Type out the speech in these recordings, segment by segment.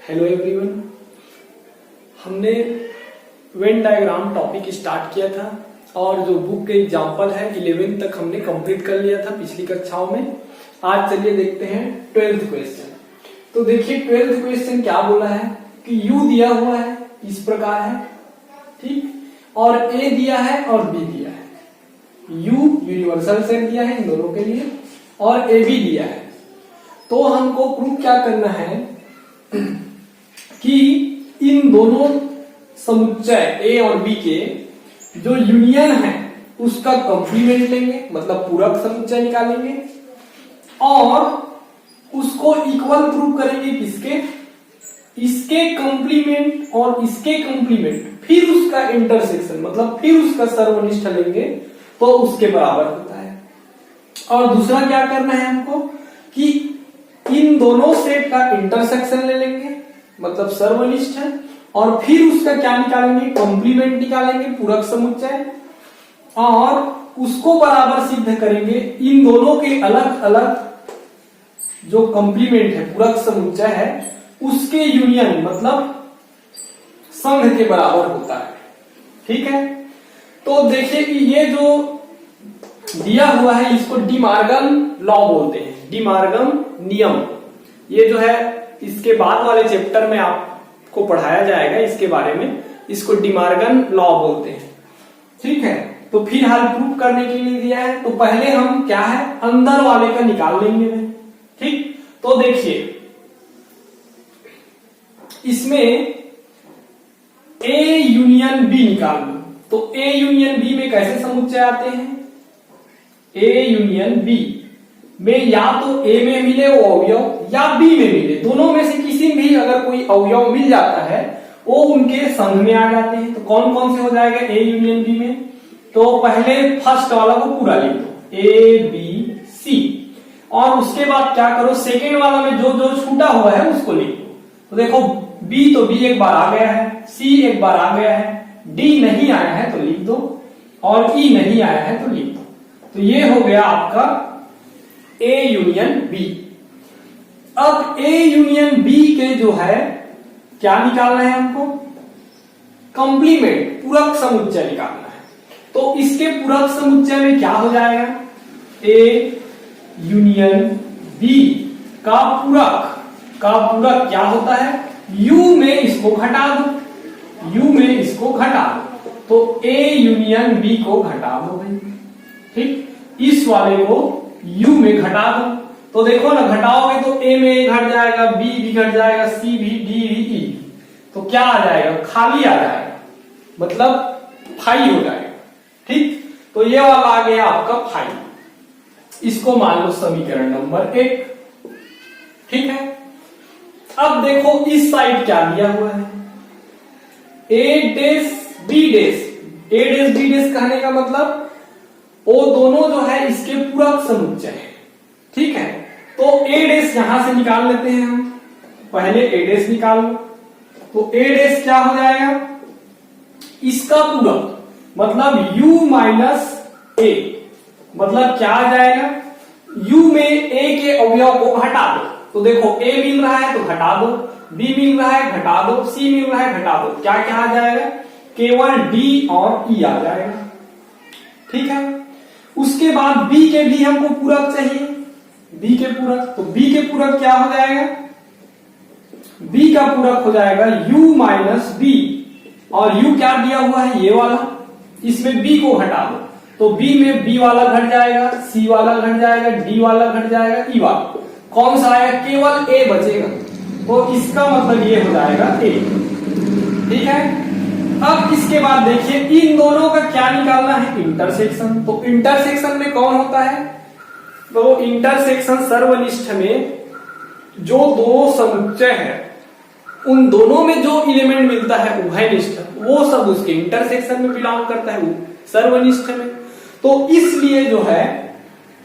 Hello everyone. हमने Venn diagram topic start किया था और जो बुक के एग्जाम्पल है 11 तक हमने कंप्लीट कर लिया था पिछली कक्षाओं में। आज चलिए देखते हैं 12th क्वेश्चन। तो देखिए 12th क्वेश्चन क्या बोला है कि u दिया हुआ है, इस प्रकार है, ठीक, और a दिया है और b दिया है। u यूनिवर्सल सेट दिया है इन दोनों के लिए और a b दिया है। तो हमको प्रूव क्या करना है कि इन दोनों समुच्चय a और b के जो यूनियन है उसका कंप्लीमेंट लेंगे, मतलब पूरक समुच्चय निकालेंगे और उसको इक्वल प्रूव करेंगे किसके, इसके कंप्लीमेंट और इसके कंप्लीमेंट, फिर उसका इंटरसेक्शन मतलब फिर उसका सर्वनिष्ठ लेंगे तो उसके बराबर होता है। और दूसरा क्या करना है हमको कि इन दोनों सेट का इंटरसेक्शन ले लेंगे मतलब सर्वनिष्ठ है और फिर उसका क्या निकालेंगे, कॉम्प्लीमेंट निकालेंगे पूरक समुच्चय और उसको बराबर सिद्ध करेंगे इन दोनों के अलग अलग जो कॉम्प्लीमेंट है पूरक समुच्चय है उसके यूनियन मतलब संघ के बराबर होता है। ठीक है, तो देखिए कि ये जो दिया हुआ है इसको डिमार्गन लॉ बोलते हैं, डिमार्गन नियम। ये जो है इसके बाद वाले चैप्टर में आपको पढ़ाया जाएगा इसके बारे में, इसको डिमार्गन लॉ बोलते हैं। ठीक है, तो फिर हल प्रूफ करने के लिए दिया है तो पहले हम क्या है अंदर वाले का निकाल लेंगे। ठीक, तो देखिए इसमें A यूनियन B निकाल लो तो A यूनियन B में कैसे समुच्चय आते हैं, A यूनियन B में या तो A में मिले वो अवयव या B में मिले, दोनों में से किसी भी अगर कोई अवयव मिल जाता है वो उनके संघ में आ जाते हैं। तो कौन कौन से हो जाएगा A यूनियन B में, तो पहले फर्स्ट वाला को पूरा लिख दो A B C और उसके बाद क्या करो सेकेंड वाला में जो जो छूटा हुआ है उसको लिख दो। तो देखो B तो B एक बार आ गया है, C एक बार आ गया है, D नहीं आया है तो लिख दो और E नहीं आया है तो लिख दो। तो ये हो गया आपका A यूनियन B। अब A यूनियन B के जो है क्या निकालना है हमको, कंप्लीमेंट पूरक समुच्चय निकालना है। तो इसके पूरक समुच्चय में क्या हो जाएगा, A यूनियन B का पूरक क्या होता है, U में इसको घटा दो, U में इसको घटा दो तो A यूनियन B को घटा दो भाई। ठीक, इस वाले को U में घटा दो तो देखो ना घटाओगे तो A में घट जाएगा, B भी घट जाएगा, C भी, D भी, E तो क्या आ जाएगा, खाली आ जाएगा मतलब फाई हो जाएगा। ठीक, तो ये वाला आ गया आपका फाई, इसको मान लो समीकरण नंबर 1। ठीक है, अब देखो इस साइड क्या दिया हुआ है, A dash B dash, A dash B dash कहने का मतलब वो दोनों जो है इसके पूरक समुच्चय है। ठीक है, तो A डैश यहां से निकाल लेते हैं हम, पहले A डैश निकाल लो तो A डैश क्या हो जाएगा, इसका पूरक मतलब U माइनस A मतलब क्या आ जाएगा, U में A के अवयव को घटा दो तो देखो A मिल रहा है तो घटा दो, B मिल रहा है घटा दो, C मिल रहा है घटा दो, क्या क्या आ जाएगा, केवल D और E आ जाएगा। ठीक है, उसके बाद B के भी हमको पूरक चाहिए, B के पूरक, तो B के पूरक क्या हो जाएगा, B का पूरक हो जाएगा U माइनस B और U क्या दिया हुआ है ये वाला, इसमें B को घटा दो तो B में B वाला घट जाएगा, C वाला घट जाएगा, D वाला घट जाएगा, E वाला कौन सा आएगा, केवल A बचेगा तो इसका मतलब ये हो जाएगा A। ठीक है, अब इसके बाद देखिए इन दोनों का क्या निकालना है, इंटरसेक्शन। तो इंटरसेक्शन में कौन होता है, तो इंटरसेक्शन सर्वनिष्ठ में जो दो समुच्चय है उन दोनों में जो एलिमेंट मिलता है उभयनिष्ठ, वो सब उसके इंटरसेक्शन में बिलोंग करता है सर्वनिष्ठ में। तो इसलिए जो है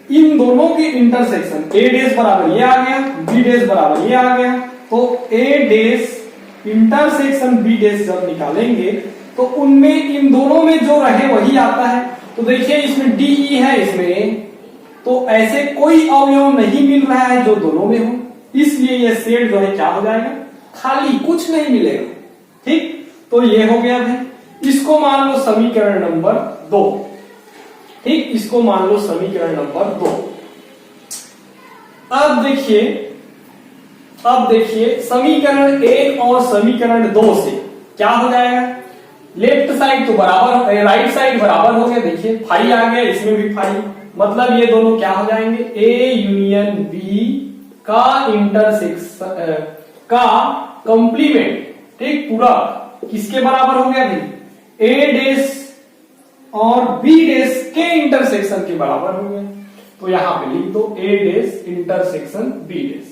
इन दोनों के इंटरसेक्शन A डैश बराबर ये आ गया, B डैश बराबर ये आ गया, तो A dash intersection B dash जब निकालेंगे तो उनमें इन दोनों में जो रहे वही आता है। तो देखिए इसमें DE है इसमें, तो ऐसे कोई अवयव नहीं मिल रहा है जो दोनों में हो, इसलिए ये सेट जो है क्या हो जाएगा, खाली, कुछ नहीं मिलेगा। ठीक, तो ये हो गया भाई। इसको मान लो समीकरण नंबर 2। ठीक, इसको मान लो समीकरण नंबर 2। अब देखिए समीकरण 1 और समीकरण 2 से क्या हो जाएगा? लेफ्ट साइड तो बराबर, राइट साइड बराबर हो गया। देखिए फाई आ गया, इसमें भी फाई, मतलब ये दोनों क्या हो जाएंगे? ए यूनियन बी का इंटरसेक्शन का कंप्लीमेंट, ठीक, पूरा किसके बराबर हो गया भाई? ए डेश और बी डेश के इंटरसेक्शन के बराबर हो गया। तो यहां पे लिख दो ए डेश इंटरसेक्शन बी डेश,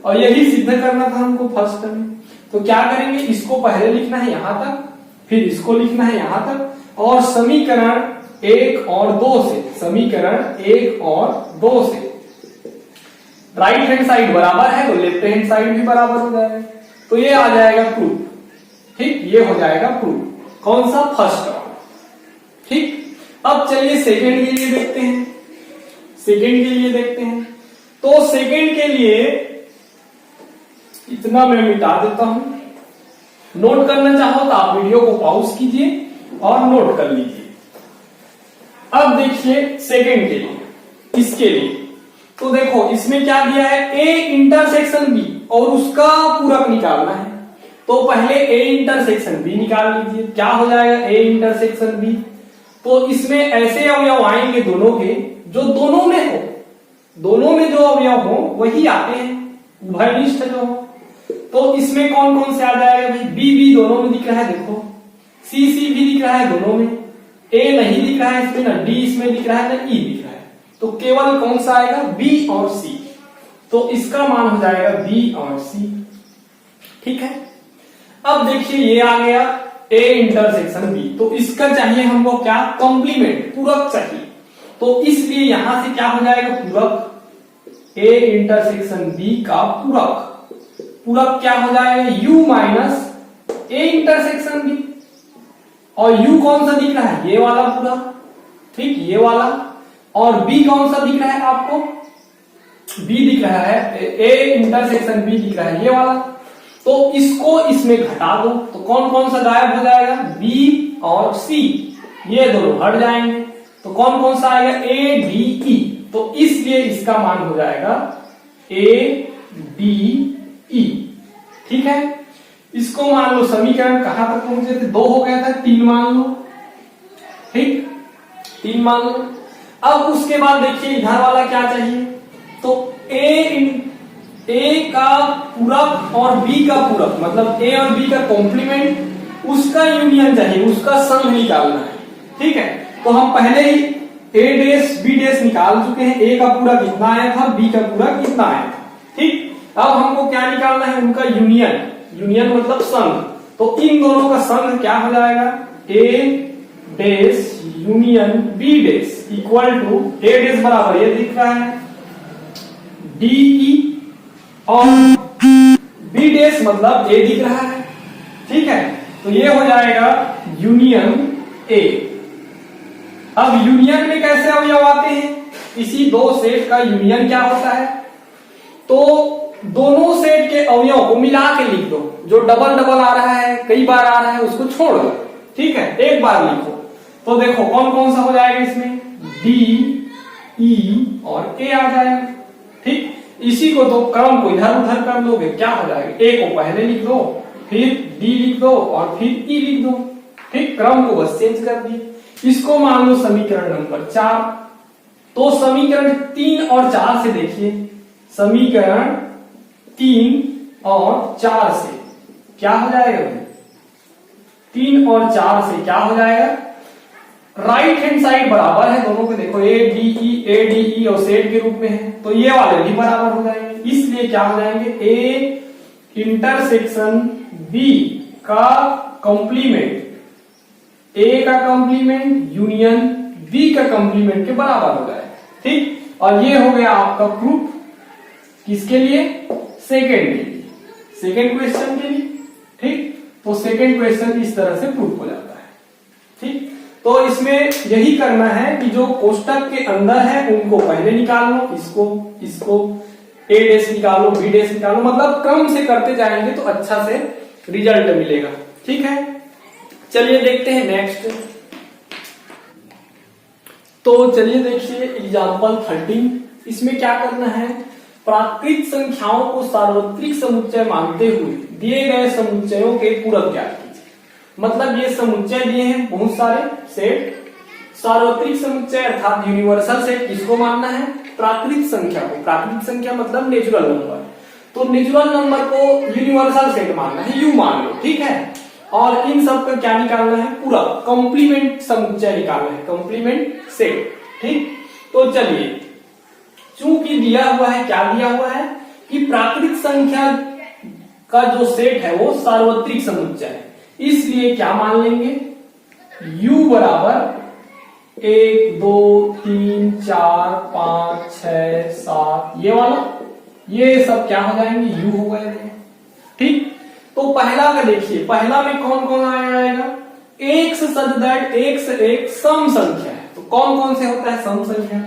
और यही सिद्ध करना था हमको फर्स्ट टर्म में। तो क्या करेंगे? इसको पहले लिखना है यहां तक, फिर इसको लिखना है यहां तक, और समीकरण 1 और 2 से, समीकरण 1 और 2 से राइट हैंड साइड बराबर है तो लेफ्ट हैंड साइड भी बराबर हो जाएगा। तो ये आ जाएगा प्रूफ। ठीक, ये हो जाएगा प्रूफ। कौन सा? First term. ठीक, अब चलिए सेकंड के लिए देखते हैं। तो सेकंड के लिए इतना मैं मिटा देता हूं। नोट करना चाहो तो आप वीडियो को पॉज कीजिए और नोट कर लीजिए। अब देखिए सेकंड के लिए, इसके लिए तो देखो इसमें क्या दिया है? ए इंटरसेक्शन बी और उसका पूरक निकालना है। तो पहले ए इंटरसेक्शन बी निकाल लीजिए। क्या हो जाएगा? A intersection B. तो इसमें ऐसे अवयव आएंगे दोनों के जो दोनों में हो, दोनों में जो अवयव हो वही आते हैं, उभयनिष्ठ जो हो। तो इसमें कौन कौन से आ जाएगा भाई? बी बी दोनों में दिख रहा है, देखो सी सी भी दिख रहा है दोनों में, ए नहीं दिख रहा है इसमें, ना डी इसमें दिख रहा है, ना ई दिख रहा है। तो केवल कौन सा आएगा? बी और सी। तो इसका मान हो जाएगा बी और सी। ठीक है, अब देखिए ये आ गया ए इंटरसेक्शन बी। तो इसका चाहिए हमको क्या? कंप्लीमेंट, पूरक चाहिए। तो इसलिए यहां से क्या हो जाएगा? पूरक, ए इंटरसेक्शन बी का पूरक। पूरक क्या हो जाएगा? u minus A intersection B. और u कौन सा दिख रहा है? ये वाला पूरक, ठीक, ये वाला। और b कौन सा दिख रहा है आपको? b दिख रहा है, ए इंटरसेक्शन b दिख रहा है, ये वाला। तो इसको इसमें घटा दो तो कौन कौन सा गायब हो जाएगा? b और c, ये दोनों हट जाएंगे। तो कौन कौन सा आएगा? a d e। तो इसलिए इसका मान हो जाएगा a d e। ठीक है, इसको मान लो समीकरण कहां तक पहुंचे थे? 2 हो गया था, 3 मान लो। ठीक, 3 मान लो। अब उसके बाद देखिए इधर वाला क्या चाहिए? तो ए का पूरक और बी का पूरक, मतलब ए और बी का कॉम्प्लीमेंट, उसका यूनियन चाहिए, उसका सम निकालना है। ठीक है, तो हम पहले ही ए डेश बी डेश निकाल चुके हैं। ए का पूरक कितना आया था, बी का पूरक कितना आया था। ठीक, अब हमको क्या निकालना है? उनका यूनियन। यूनियन मतलब संघ। तो इन दोनों का संघ क्या हो जाएगा? A dash union B dash equal to, A dash बराबर ये दिख रहा है डीई, और बी डेश मतलब ए दिख रहा है। ठीक है, तो ये हो जाएगा यूनियन ए। अब यूनियन में कैसे अवयव आते हैं? इसी दो सेट का यूनियन क्या होता है? तो दोनों सेट के अवयव को मिला के लिख दो। जो डबल डबल आ रहा है, कई बार आ रहा है, उसको छोड़ दो। ठीक है, एक बार लिखो। तो देखो कौन कौन सा हो जाएगा इसमें? डी, ई और ए आ जाएगा। ठीक, इसी को तो क्रम को इधर उधर कर लोगे, क्या हो जाएगा? ए को पहले लिख दो, फिर डी लिख दो और फिर ई लिख दो। ठीक, क्रम को बस चेंज कर दिए। इसको मान लो समीकरण नंबर 4। तो समीकरण 3 और 4 से देखिए, समीकरण 3 और 4 से क्या हो जाएगा? 3 और 4 से क्या हो जाएगा? राइट हैंड साइड बराबर है दोनों के, देखो ए डी ई और सेट के रूप में है, तो ये वाले भी बराबर हो जाएंगे। इसलिए क्या हो जाएंगे? ए इंटरसेक्शन बी का कॉम्प्लीमेंट, ए का कॉम्प्लीमेंट यूनियन बी का कॉम्प्लीमेंट के बराबर हो जाएगा। ठीक, और ये हो गया आपका प्रूफ। किसके लिए? सेकेंड के लिए, सेकेंड क्वेश्चन के लिए। ठीक, तो सेकेंड क्वेश्चन इस तरह से प्रूफ हो जाता है। ठीक, तो इसमें यही करना है कि जो कोष्टक के अंदर है उनको पहले निकाल लो, इसको ए डैश निकालो, बी डैश निकालो, मतलब क्रम से करते जाएंगे तो अच्छा से रिजल्ट मिलेगा। ठीक है, चलिए देखते हैं नेक्स्ट। तो चलिए देखिए एग्जाम्पल 13, इसमें क्या करना है, प्राकृत संख्याओं को सार्वत्रिक समुच्चय मानते हुए दिए गए समुच्चयों के पूरक ज्ञात कीजिए। मतलब ये समुच्चय दिए हैं बहुत सारे सेट, सार्वत्रिक समुच्चय अर्थात यूनिवर्सल सेट किसको मानना है, प्राकृत संख्या को। प्राकृत संख्या मतलब नेचुरल नंबर, तो नेचुरल नंबर को यूनिवर्सल सेट मानना है, यू मान लो। ठीक है, और इन सब का क्या निकालना है, पूरा कॉम्प्लीमेंट समुच्चय निकालना है, कॉम्प्लीमेंट सेट। ठीक, तो चलिए चूंकि दिया हुआ है, क्या दिया हुआ है कि प्राकृत संख्या का जो सेट है वो सार्वत्रिक समुच्चय है, इसलिए क्या मान लेंगे, u बराबर 1 2 3 4 5 6 7 ये वाला, ये सब क्या हो जाएंगे, u हो गए। ठीक, तो पहला का देखिए, पहला में कौन कौन आएगा, एक्स सच दैट एक्स एक सम संख्या है, तो कौन कौन से होता है सम संख्या,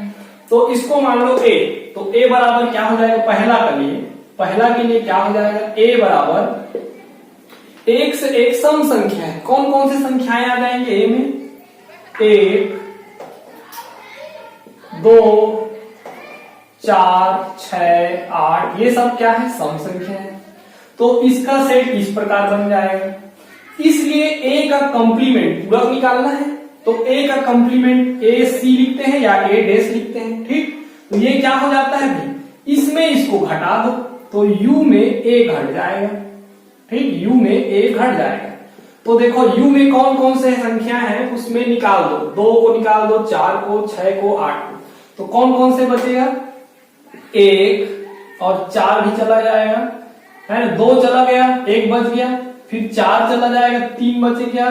तो इसको मान लो a, तो a बराबर क्या हो जाएगा, पहला के लिए क्या हो जाएगा, a बराबर एक्स एक सम संख्या है। कौन कौन से संख्याएं आ जाएंगे a में, 1 2 4 6 8, ये सब क्या है, सम संख्या है। तो इसका सेट इस प्रकार बन जाएगा, इसलिए a का कंप्लीमेंट पूरक निकालना है, तो a का कंप्लीमेंट a c लिखते हैं या a डैश लिखते हैं। ठीक, तो ये क्या हो जाता है भाई, इसमें इसको घटा दो तो u में a घट जाएगा। ठीक, u में a घट जाएगा। तो देखो u में कौन कौन से संख्या है उसमें निकाल दो, 2 को निकाल दो, 4 को, 6 को, 8 को, तो कौन कौन से बचेगा, 1 और 4 भी चला जाएगा, है ना, 2 चला गया, 1 बच गया, फिर 4 चला जाएगा, 3 बच गया,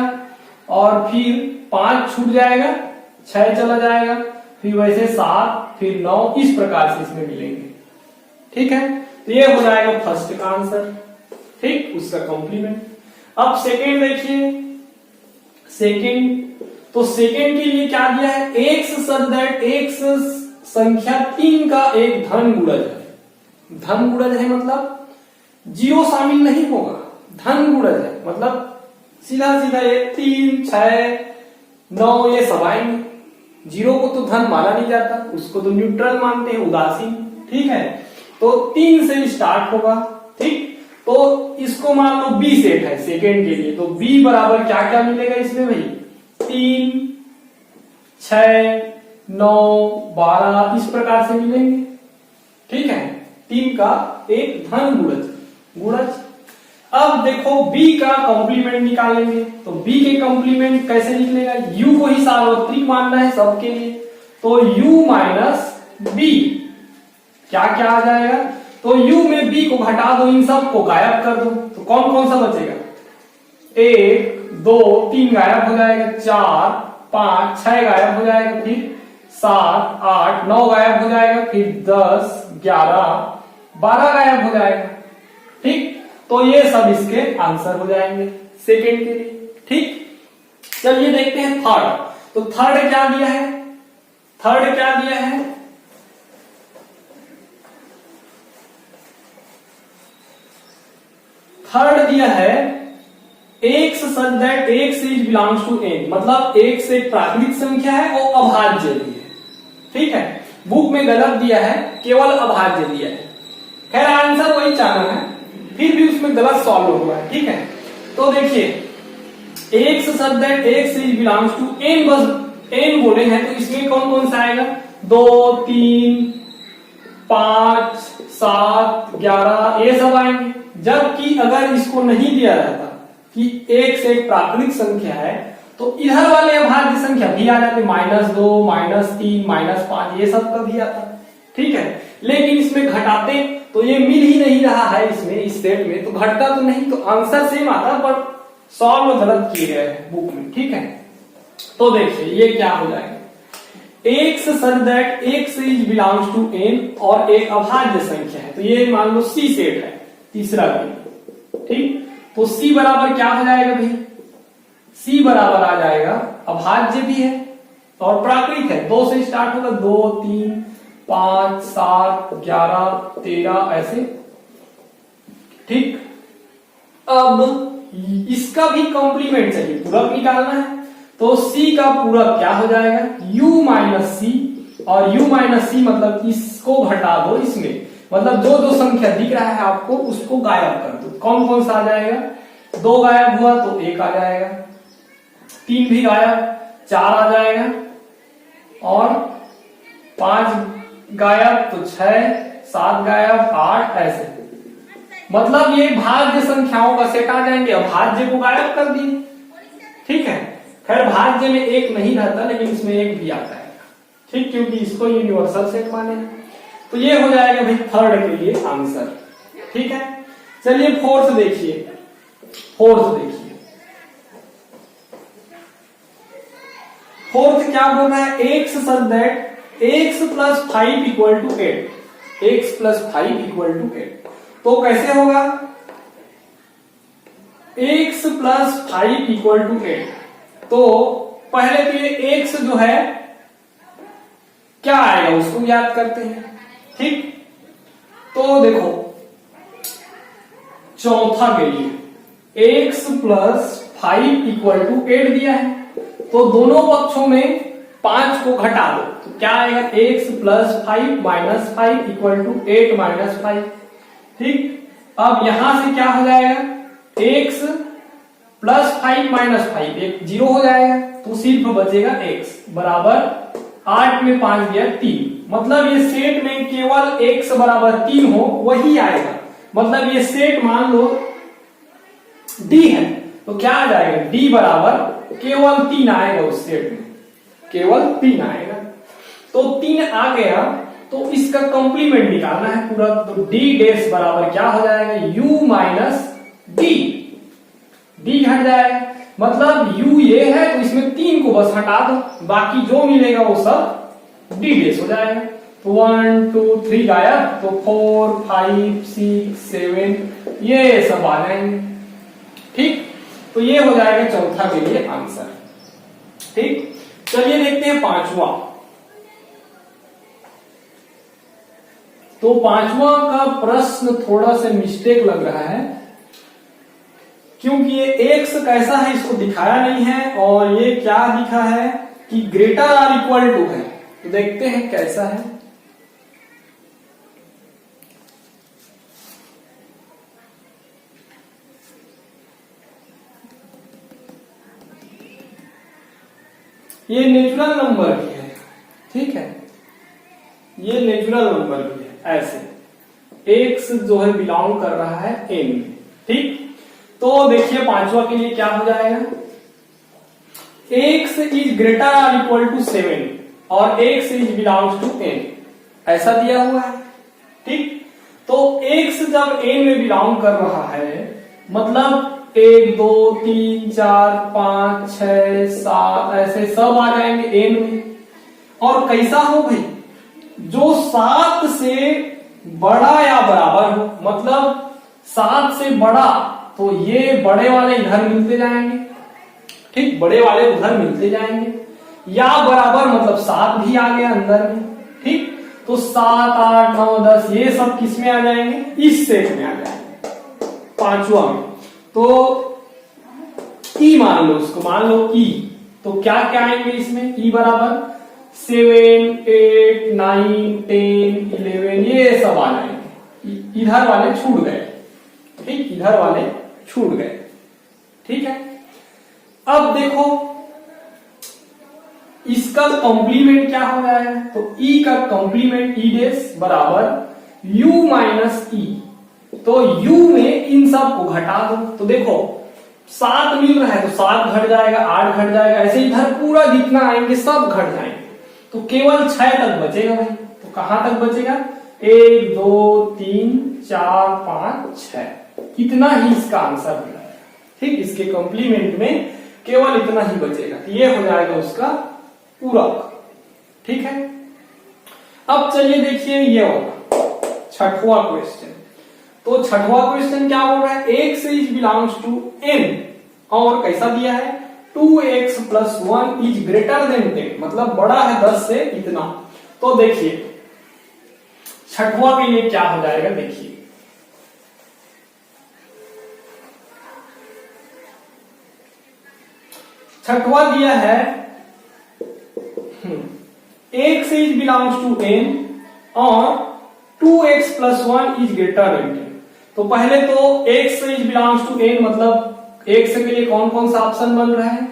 और फिर 5 छूट जाएगा, 6 चला जाएगा, फिर वैसे 7, फिर 9, इस प्रकार से इसमें मिलेंगे। ठीक है, तो ये हो जाएगा फर्स्ट का आंसर। ठीक, उसका कॉम्प्लीमेंट। अब सेकेंड देखिए, सेकेंड, तो सेकेंड के लिए क्या दिया है, एक्स सच दैट एक्स संख्या 3 का एक धन गुणज है। धन गुणज है मतलब जीरो शामिल नहीं होगा, धन गुणज है मतलब सीधा सीधा ये 3 6 9 ये सब आएंगे। जीरो को तो धन माना नहीं जाता, उसको तो न्यूट्रल मानते हैं, उदासीन। ठीक है, तो 3 से स्टार्ट होगा। ठीक, तो इसको मान लो बी सेट है सेकेंड के लिए, तो बी बराबर क्या क्या मिलेगा इसमें भाई, 3 6 9 12 इस प्रकार से मिलेंगे। ठीक है, 3 का एक धन गुणज। अब देखो b का कॉम्प्लीमेंट निकालेंगे, तो b के कॉम्प्लीमेंट कैसे निकलेगा, u को ही सार्वत्रिक मानना है सबके लिए, तो u माइनस b क्या क्या आ जाएगा, तो u में b को घटा दो, इन सब को गायब कर दो, तो कौन कौन सा बचेगा, 1 2 3 गायब हो जाएगा, 4 5 6 गायब हो जाएगा, फिर 7 8 9 गायब हो जाएगा, फिर 10 11 12 गायब हो जाएगा। ठीक, तो ये सब इसके आंसर हो जाएंगे सेकेंड के लिए। ठीक, चलिए देखते हैं थर्ड। तो थर्ड क्या दिया है, थर्ड क्या दिया है, थर्ड दिया है x such that x is belongs to N, मतलब एक्स एक प्राकृतिक संख्या है और अभाज्य भी है। ठीक है, बुक में गलत दिया है, केवल अभाज्य दिया है। खैर आंसर वही चाहना है, फिर भी उसमें गलत सॉल्व हुआ है। ठीक है, तो देखिए x such that x is belongs to N, बस एन बोले हैं, तो इसमें कौन कौन सा आएगा, 2 3 5 7 11 ये सब आएंगे। जबकि अगर इसको नहीं दिया जाता कि एक्स एक प्राकृतिक संख्या है, तो इधर वाले अभाज्य संख्या भी आ जाते, -2 -3 -5 ये सब का भी आता। ठीक है, लेकिन इसमें घटाते तो ये मिल ही नहीं रहा है, इसमें इस सेट में तो घटता तो नहीं, तो आंसर सेम आता, पर सॉल्व गलत किए गए हैं बुक में। ठीक है, तो देखिए ये क्या हो जाएगा, x such that x is belongs to N और एक अभाज्य संख्या है, तो ये मान लो सी सेट है तीसरा भी। ठीक, तो सी बराबर क्या हो जाएगा भाई, सी बराबर आ जाएगा अभाज्य भी है और प्राकृतिक है, 2 से स्टार्ट होगा, 2 3 5 7 11 13 ऐसे। ठीक, अब इसका भी कॉम्प्लीमेंट चाहिए, पूरक निकालना है। तो c का पूरक क्या हो जाएगा, u माइनस सी, और u माइनस सी मतलब इसको घटा दो इसमें, मतलब जो जो संख्या दिख रहा है आपको उसको गायब कर दो। कौन कौन सा आ जाएगा, 2 गायब हुआ तो 1 आ जाएगा, 3 भी गायब 4 आ जाएगा, और 5 गायब तो 6, 7 गायब 8 ऐसे। मतलब ये भाज्य संख्याओं का सेट आ जाएंगे। अब भाज्य को गायब कर दिए, ठीक है। खैर भाज्य में 1 नहीं रहता, लेकिन इसमें 1 भी आता है, ठीक, क्योंकि इसको यूनिवर्सल सेट माने। तो ये हो जाएगा भाई थर्ड के लिए आंसर, ठीक है। चलिए फोर्थ देखिए, फोर्थ क्या बोल रहा है, x such that x plus 5 equal to 8, x plus 5 equal to 8। तो कैसे होगा, x प्लस 5 इक्वल टू 8। तो पहले तो ये x जो है क्या आएगा उसको याद करते हैं, ठीक। तो देखो चौथा के लिए x प्लस 5 इक्वल टू 8 दिया है, तो दोनों पक्षों में 5 को घटा दो, तो क्या आएगा, x plus 5 minus 5 equal to 8 minus 5, ठीक। अब यहां से क्या हो जाएगा, x प्लस 5 माइनस 5 एक 0 हो जाएगा, तो सिर्फ बचेगा x बराबर 8 में 5 दिया 3। मतलब ये सेट में केवल x बराबर 3 हो वही आएगा। मतलब ये सेट मान लो D है, तो क्या आ जाएगा, D बराबर केवल 3 आएगा, उस सेट में केवल 3 आएगा। तो 3 आ गया, तो इसका कॉम्प्लीमेंट निकालना है पूरा। तो D डैश बराबर क्या हो जाएगा, U माइनस D, D हट जाएगा। मतलब U ये है तो इसमें 3 को बस हटा दो, बाकी जो मिलेगा वो सब D डैश हो जाएगा। तो 1 2 3 गायब, तो 4 5 6 7 ये सब आ जाएंगे, ठीक। तो ये हो जाएगा चौथा के लिए आंसर, ठीक। चलिए देखते हैं पांचवा। तो पांचवा का प्रश्न थोड़ा सा मिस्टेक लग रहा है, क्योंकि ये x कैसा है इसको दिखाया नहीं है, और ये क्या दिखा है कि ग्रेटर आर इक्वल टू है। तो देखते हैं कैसा है। ये नेचुरल नंबर भी है, ठीक है, ये नेचुरल नंबर भी है। ऐसे x जो है बिलोंग कर रहा है n में, ठीक। तो देखिए पांचवा के लिए क्या हो जाएगा, x is greater or equal to 7 और x is belongs to n, ऐसा दिया हुआ है, ठीक। तो x जब n में बिलोंग कर रहा है, मतलब 1 2 3 4 5 6 7 ऐसे सब आ जाएंगे n में। और कैसा हो भाई, जो 7 से बड़ा या बराबर हो, मतलब 7 से बड़ा, तो ये बड़े वाले इधर मिलते जाएंगे, ठीक, बड़े वाले उधर मिलते जाएंगे, या बराबर मतलब 7 भी आ गया अंदर में, ठीक। तो 7 8 9 10 ये सब किस में आ जाएंगे, इस सेट में आ जाएंगे, पांचवा में। तो ई मान लो, उसको मान लो ई, तो क्या क्या आएंगे इसमें, ई बराबर 7 8 9 10 11 ये सब आ जाएंगे। इधर वाले छूट गए, ठीक, इधर वाले छूट गए, ठीक है। अब देखो इसका कॉम्प्लीमेंट क्या हो जाएगा, तो ई का कॉम्प्लीमेंट ई डेस बराबर यू माइनस ई। तो u में इन सब को घटा दो, तो देखो 7 मिल रहा है तो 7 घट जाएगा, 8 घट जाएगा, ऐसे इधर पूरा जितना आएंगे सब घट जाएंगे, तो केवल 6 तक बचेगा भाई। तो कहां तक बचेगा, 1 2 3 4 5 6, इतना ही इसका आंसर मिला है, ठीक। इसके कॉम्प्लीमेंट में केवल इतना ही बचेगा, ये हो जाएगा उसका पूरक, ठीक है। अब चलिए देखिए ये होगा छठवां क्वेश्चन। तो छठवां क्वेश्चन क्या बोल रहा है, x is belongs to n, और कैसा दिया है, 2x plus 1 is greater than 10, मतलब बड़ा है 10 से इतना। तो देखिए छठवां के लिए क्या हो जाएगा देखिए। छठवां दिया है x is belongs to n और 2x + 1 इज ग्रेटर देन 10। तो पहले तो x is belongs to n मतलब x के लिए कौन कौन सा ऑप्शन बन रहा है,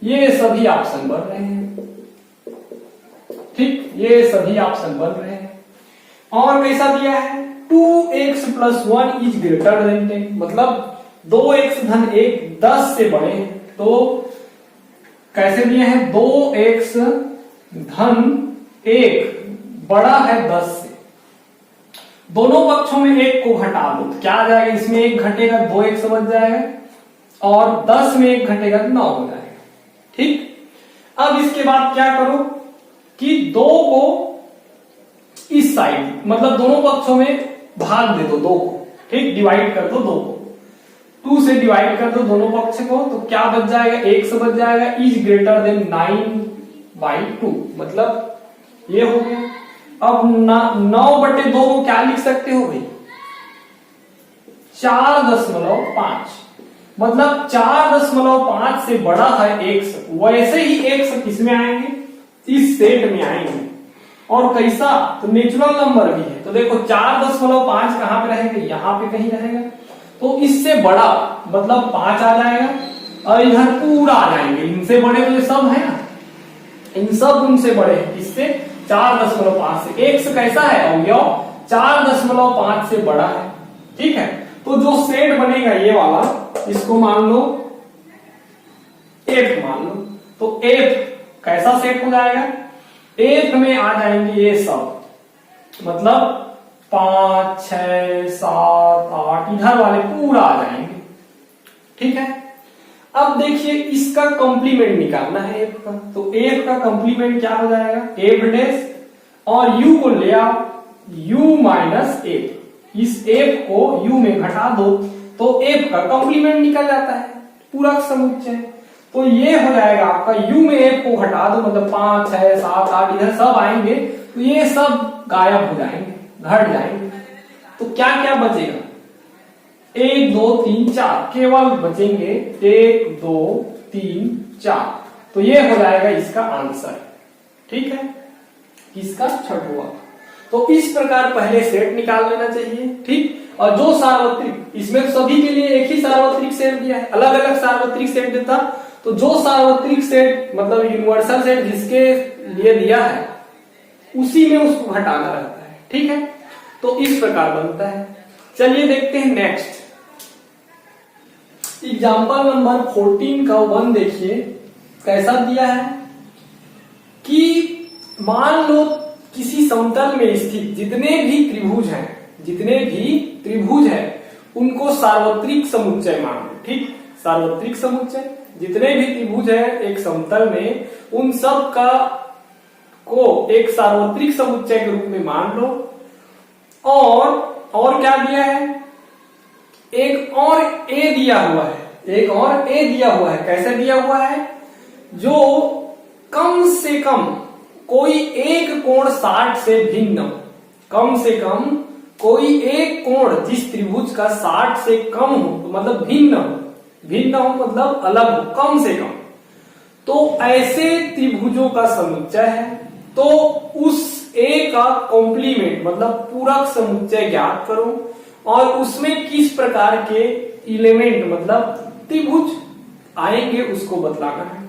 ये सभी ऑप्शन बन रहे हैं, ठीक, ये सभी ऑप्शन बन रहे हैं। और कैसा दिया है 2x + 1 इज ग्रेटर देन 10 मतलब 2x धन 1 10 से बड़े हैं। तो कैसे दिए हैं 2x धन 1 बड़ा है 10 से, दोनों पक्षों में 1 को घटा दो तो क्या आ जाएगा, इसमें 1 घटेगा 2x बच जाएगा और 10 में 1 घटेगा तो 9 हो जाएगा, ठीक। अब इसके बाद क्या करो कि 2 को इस साइड मतलब दोनों पक्षों में भाग दे दो 2 को, ठीक, डिवाइड कर दो 2 को, 2 से डिवाइड कर दो दोनों पक्ष को तो क्या बच जाएगा, 1 से बच जाएगा, इज ग्रेटर देन 9/2 मतलब ये हो गया। अब 9/2 को क्या लिख सकते हो भाई 4.5 मतलब 4.5 से बड़ा है x, वैसे ही x किसमें आएंगे, इस सेट में आएंगे। और कैसा तो नेचुरल नंबर भी है, तो देखो 4.5 कहां पे रहेगा, यहां पे कहीं रहेगा, तो इससे बड़ा मतलब 5 आ जाएगा और इधर पूरा आ जाएंगे, इनसे बड़े तो ये सब है ना, इन सब उनसे बड़े हैं, इससे 4.5 से x कैसा है अवयव 4.5 से बड़ा है, ठीक है। तो जो सेट बनेगा ये वाला इसको मान लो F मान लो, तो F कैसा सेट हो जाएगा, F में आ जाएंगे ये सब मतलब 5 6 7 8 इधर वाले पूरा आ जाएंगे, ठीक है। अब देखिए इसका कॉम्प्लीमेंट निकालना है F का, तो F का कॉम्प्लीमेंट क्या हो जाएगा F डैश और U को ले आओ U माइनस F, इस F को U में घटा दो तो F का कॉम्प्लीमेंट निकल जाता है पूरक समुच्चय। तो ये हो जाएगा आपका U में F को घटा दो मतलब 5 6 7 8 इधर सब आएंगे तो ये सब गायब हो जाएंगे, घट जाएंगे। तो क्या क्या बचेगा 1 2 3 4 केवल बचेंगे 1 2 3 4, तो ये हो जाएगा इसका आंसर, ठीक है, इसका छठवां। तो इस प्रकार पहले सेट निकाल लेना चाहिए, ठीक। और जो सार्वत्रिक इसमें सभी के लिए एक ही सार्वत्रिक सेट दिया है, अलग अलग सार्वत्रिक सेट देता तो जो सार्वत्रिक सेट मतलब यूनिवर्सल सेट जिसके लिए दिया है उसी में उसको घटाना रहता है, ठीक है। तो इस प्रकार बनता है। चलिए देखते हैं नेक्स्ट एग्जाम्पल नंबर 14 का 1 देखिए कैसा दिया है कि मान लो किसी समतल में स्थित जितने भी त्रिभुज हैं उनको सार्वत्रिक समुच्चय मान लो, ठीक, सार्वत्रिक समुच्चय जितने भी त्रिभुज है एक समतल में उन सब का को एक सार्वत्रिक समुच्चय के रूप में मान लो। और क्या दिया है एक और A दिया हुआ है, एक और A दिया हुआ है, कैसे दिया हुआ है जो कम से कम कोई एक कोण 60 से भिन्न हो, कम से कम कोई एक कोण जिस त्रिभुज का 60 से कम हो तो मतलब भिन्न हो मतलब अलग हो कम से कम, तो ऐसे त्रिभुजों का समुच्चय है। तो उस A का कॉम्प्लीमेंट मतलब पूरक समुच्चय ज्ञात करो और उसमें किस प्रकार के एलिमेंट मतलब त्रिभुज आएंगे उसको बतलाना है।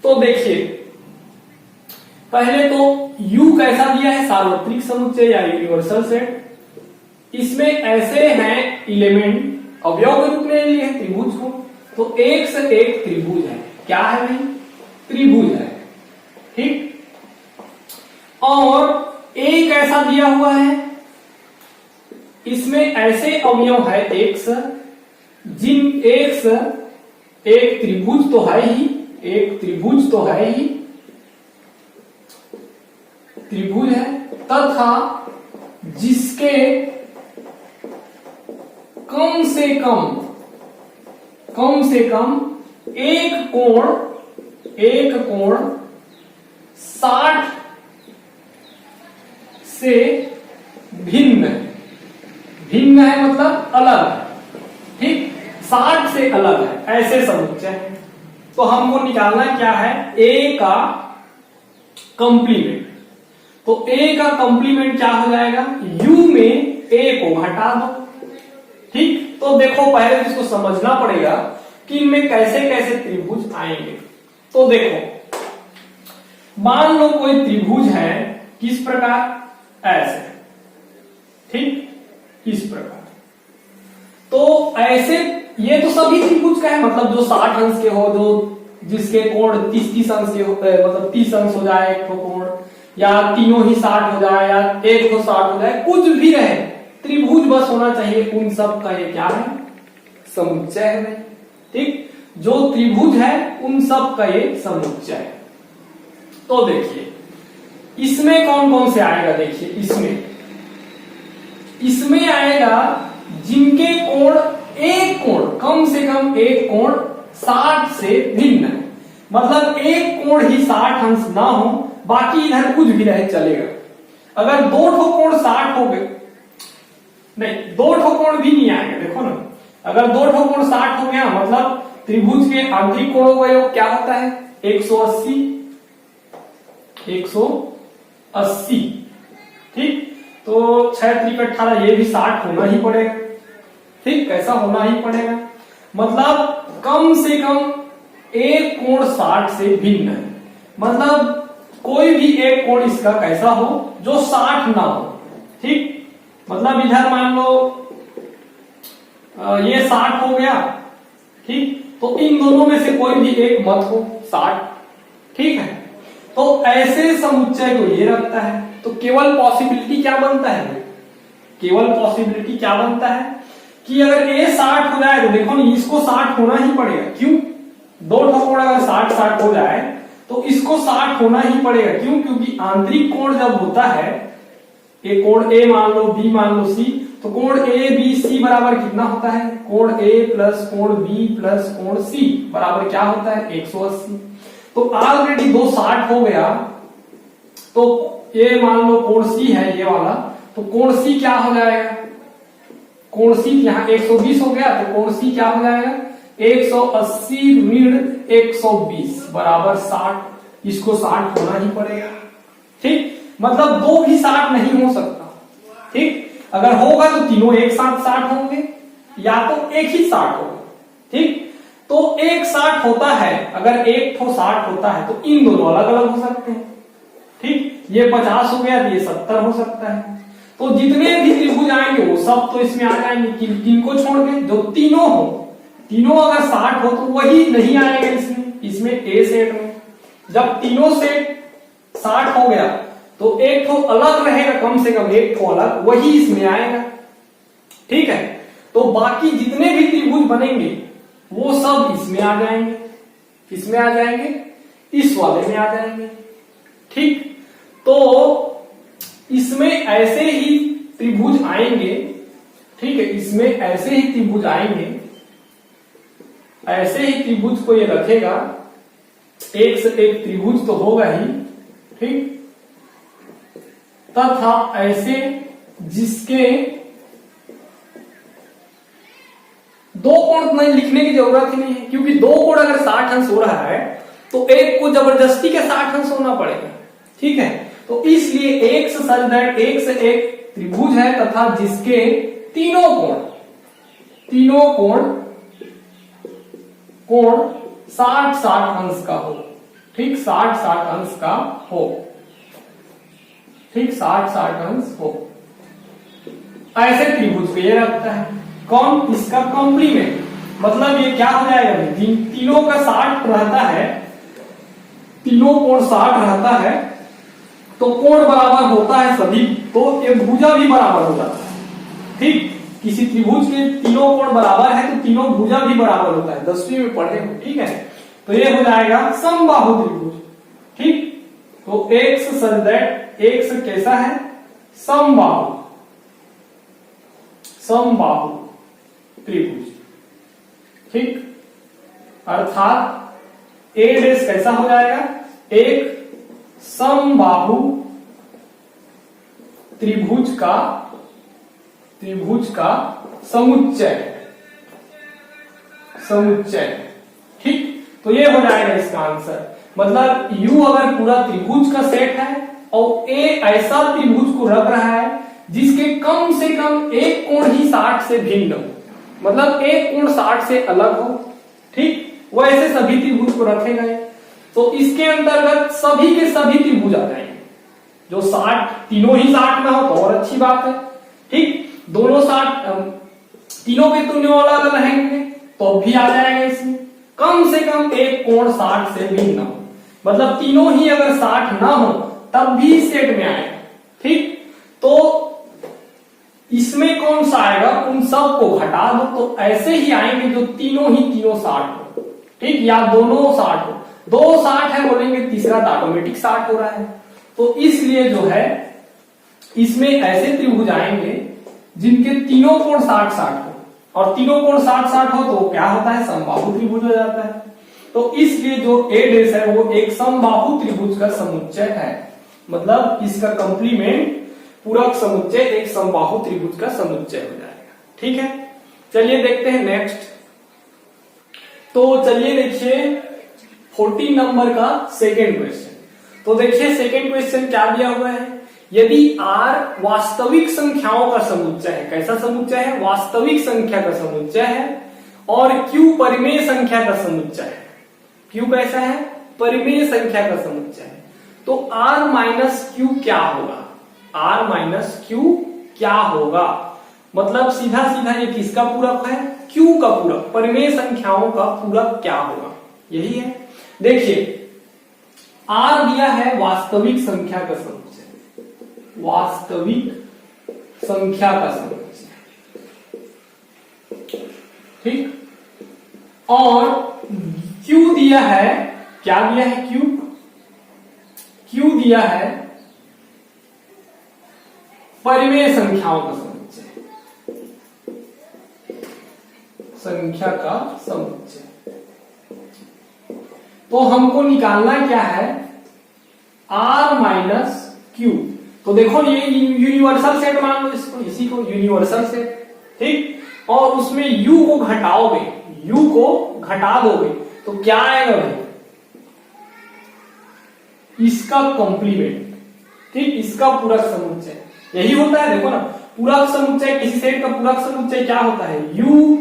तो देखिए पहले तो U कैसा दिया है सार्वत्रिक समुच्चय या यूनिवर्सल सेट, इसमें ऐसे हैं एलिमेंट अवयव के रूप में लिए त्रिभुज को, तो एक से एक त्रिभुज है, क्या है भाई त्रिभुज है, ठीक। और A कैसा दिया हुआ है इसमें ऐसे अवयव है x जिन x एक त्रिभुज तो है ही, एक त्रिभुज तो है ही त्रिभुज है तथा जिसके कम से कम एक कोण 60 से भिन्न है। भिन्न है मतलब अलग है, ठीक, 60 से अलग है, ऐसे समुच्चय है। तो हमको निकालना क्या है, ए का कंप्लीमेंट। तो ए का कंप्लीमेंट क्या हो जाएगा, यू में ए को घटा दो, ठीक। तो देखो पहले इसको समझना पड़ेगा कि इनमें कैसे कैसे त्रिभुज आएंगे। तो देखो मान लो कोई त्रिभुज है किस प्रकार, ऐसे, ठीक, इस प्रकार। तो ऐसे ये तो सभी त्रिभुज का है, मतलब जो 60 अंश के हो, जो जिसके कोण 30 अंश के होते हैं, मतलब 30 अंश हो जाए एक तो कोण, या तीनों ही 60 हो जाए, या एक तो 60 हो जाए, कुछ भी रहे, त्रिभुज बस होना चाहिए। उन सब का ये क्या है, समुच्चय है, ठीक। जो त्रिभुज है उन सब का ये समुच्चय है। तो देखिए इसमें कौन कौन से आएगा, देखिए इसमें आएगा जिनके कोण एक कोण, कम से कम एक कोण 60 से भिन्न है, मतलब एक कोण ही 60 अंश ना हो, बाकी इधर कुछ भी रहे चलेगा। अगर दो ठो कोण 60 हो गए, नहीं दो ठो कोण भी नहीं आएगा, देखो ना, अगर दो ठो कोण 60 हो गया मतलब त्रिभुज के आंतरिक कोणों का योग क्या होता है, 180, 180, ठीक। तो 6 3 18, ये भी 60 होना ही पड़ेगा, ठीक, कैसा होना ही पड़ेगा, मतलब कम से कम एक कोण 60 से भिन्न है, मतलब कोई भी एक कोण इसका कैसा हो जो 60 ना हो, ठीक। मतलब इधर मान लो ये 60 हो गया, ठीक, तो इन दोनों में से कोई भी एक मत हो 60, ठीक है। तो ऐसे समुच्चय को ये रखता है। तो केवल पॉसिबिलिटी क्या बनता है, केवल पॉसिबिलिटी क्या बनता है कि अगर ए 60 हो जाए तो देखो ना, इसको 60 होना ही पड़ेगा, क्यों, दो ठो कोण अगर 60 हो जाए तो इसको 60 होना ही पड़ेगा, क्यों, क्योंकि आंतरिक कोण जब होता है, ये कोण ए मान लो, बी मान लो, सी, तो कोण ए बी सी बराबर कितना होता है, कोण ए प्लस कोण बी प्लस कोण सी बराबर क्या होता है, 180। तो ऑलरेडी दो 60 हो गया, तो ये मान लो कोण सी है ये वाला, तो कोण सी क्या हो जाएगा, कोण सी यहाँ 120 हो गया, तो कोण सी क्या हो जाएगा, 180 ऋण 120 बराबर 60, इसको 60 होना ही पड़ेगा, ठीक। मतलब दो भी 60 नहीं हो सकता, ठीक। अगर होगा तो तीनों एक साथ 60 होंगे, या तो एक ही 60 होगा, ठीक। तो एक 60 होता है, अगर एक तो 60 होता है तो इन दोनों अलग अलग हो सकते हैं, ठीक। ये 50 हो गया तो ये 70 हो सकता है। तो जितने भी त्रिभुज आएंगे वो सब तो इसमें आ जाएंगे, किनको छोड़ के, जो तीनों हो, तीनों अगर 60 हो तो वही नहीं आएगा इसमें ए सेट में। जब तीनों सेट 60 हो गया तो एक तो अलग रहेगा, कम से कम एक तो अलग, वही इसमें आएगा, ठीक है। तो बाकी जितने भी त्रिभुज बनेंगे वो सब इसमें आ जाएंगे, किसमें आ जाएंगे, इस वाले में आ जाएंगे, ठीक। तो इसमें ऐसे ही त्रिभुज आएंगे, ठीक है, इसमें ऐसे ही त्रिभुज आएंगे, ऐसे ही त्रिभुज को ये रखेगा, एक से एक त्रिभुज तो होगा ही, ठीक, तथा ऐसे जिसके दो कोण नहीं लिखने की जरूरत ही नहीं है, क्योंकि दो कोण अगर 60 अंश हो रहा है तो एक को जबरदस्ती के 60 अंश होना पड़ेगा, ठीक है। तो इसलिए एक से सच दैट एक से एक त्रिभुज है तथा जिसके तीनों कोण 60 अंश का हो, ठीक, 60 अंश का हो, ठीक, 60 अंश हो, ऐसे त्रिभुज को ये रखता है। कौन, इसका कॉम्प्लीमेंट, मतलब ये क्या हो जाएगा, तीनों का 60 रहता है, तीनों कोण 60 रहता है, तो कोण बराबर होता है सभी, तो ये भुजा भी बराबर हो जाता है, ठीक। किसी त्रिभुज के तीनों कोण बराबर है तो तीनों भुजा भी बराबर होता है, 10वीं में पढ़े हो, ठीक है। तो ये हो जाएगा समबाहु त्रिभुज, ठीक। तो एक्स सच दैट एक्स कैसा है, समबाहु त्रिभुज, ठीक। अर्थात ए डेश कैसा हो जाएगा, एक समबाहु त्रिभुज का त्रिभुज का समुच्चय, ठीक। तो ये हो जाएगा इसका आंसर। मतलब U अगर पूरा त्रिभुज का सेट है और A ऐसा त्रिभुज को रख रहा है जिसके कम से कम एक कोण ही 60 से भिन्न हो, मतलब एक कोण 60 से अलग हो, ठीक, वैसे सभी त्रिभुज को रखेगा। तो इसके अंतर्गत सभी के सभी त्रिभुज आ जाएंगे जो 60, तीनों ही 60 में हो तो और अच्छी बात है, ठीक। दोनों 60, तीनों के तुल्यों अलग अलग रहेंगे तो भी आ जाएगा इसमें। कम से कम एक कोण 60 से भिन्न हो, मतलब तीनों ही अगर 60 ना हो तब भी सेट में आएगा, ठीक। तो इसमें कौन सा आएगा, उन सब को घटा दो तो ऐसे ही आएंगे जो तीनों 60 हो, ठीक, या दोनों 60 हो। 2 60 है बोलेंगे, तीसरा तो ऑटोमेटिक 60 हो रहा है। तो इसलिए जो है इसमें ऐसे त्रिभुज आएंगे जिनके तीनों कोण 60-60 हो, और तीनों कोण 60-60 हो तो क्या होता है, समबाहु त्रिभुज हो जाता है। तो इसलिए जो A डैश है वो एक समबाहु त्रिभुज का समुच्चय है, मतलब इसका कंप्लीमेंट पूरक समुच्चय एक समबाहु त्रिभुज का समुच्चय हो जाएगा, ठीक है। चलिए देखते हैं नेक्स्ट। तो चलिए देखिए 14 नंबर का सेकेंड क्वेश्चन। तो देखिए सेकेंड क्वेश्चन क्या दिया हुआ है, यदि R वास्तविक संख्याओं का समुच्चय है, कैसा समुच्चय है, वास्तविक संख्या का समुच्चय है, और Q परिमेय संख्या का समुच्चय है। Q कैसा है, परिमेय संख्या का समुच्चय है, तो R माइनस Q क्या होगा, R माइनस Q क्या होगा, मतलब सीधा सीधा ये किसका पूरक है, Q का पूरक, परिमेय संख्याओं का पूरक क्या होगा, यही है। देखिए R दिया है वास्तविक संख्या का समुच्चय, वास्तविक संख्या का समुच्चय, ठीक, और Q दिया है, क्या दिया है, Q दिया है परिमेय संख्याओं का समुच्चय, संख्या का समुच्चय। तो हमको निकालना क्या है, R माइनस Q। तो देखो ये यूनिवर्सल सेट मान लो इसको, इसी को यूनिवर्सल सेट, ठीक, और उसमें U को घटाओगे, U को घटा दोगे तो क्या आएगा भाई, इसका कॉम्प्लीमेंट, ठीक, इसका पूरक समुच्चय। यही होता है, देखो ना, पूरक समुच्चय, किसी सेट का पूरक समुच्चय क्या होता है, U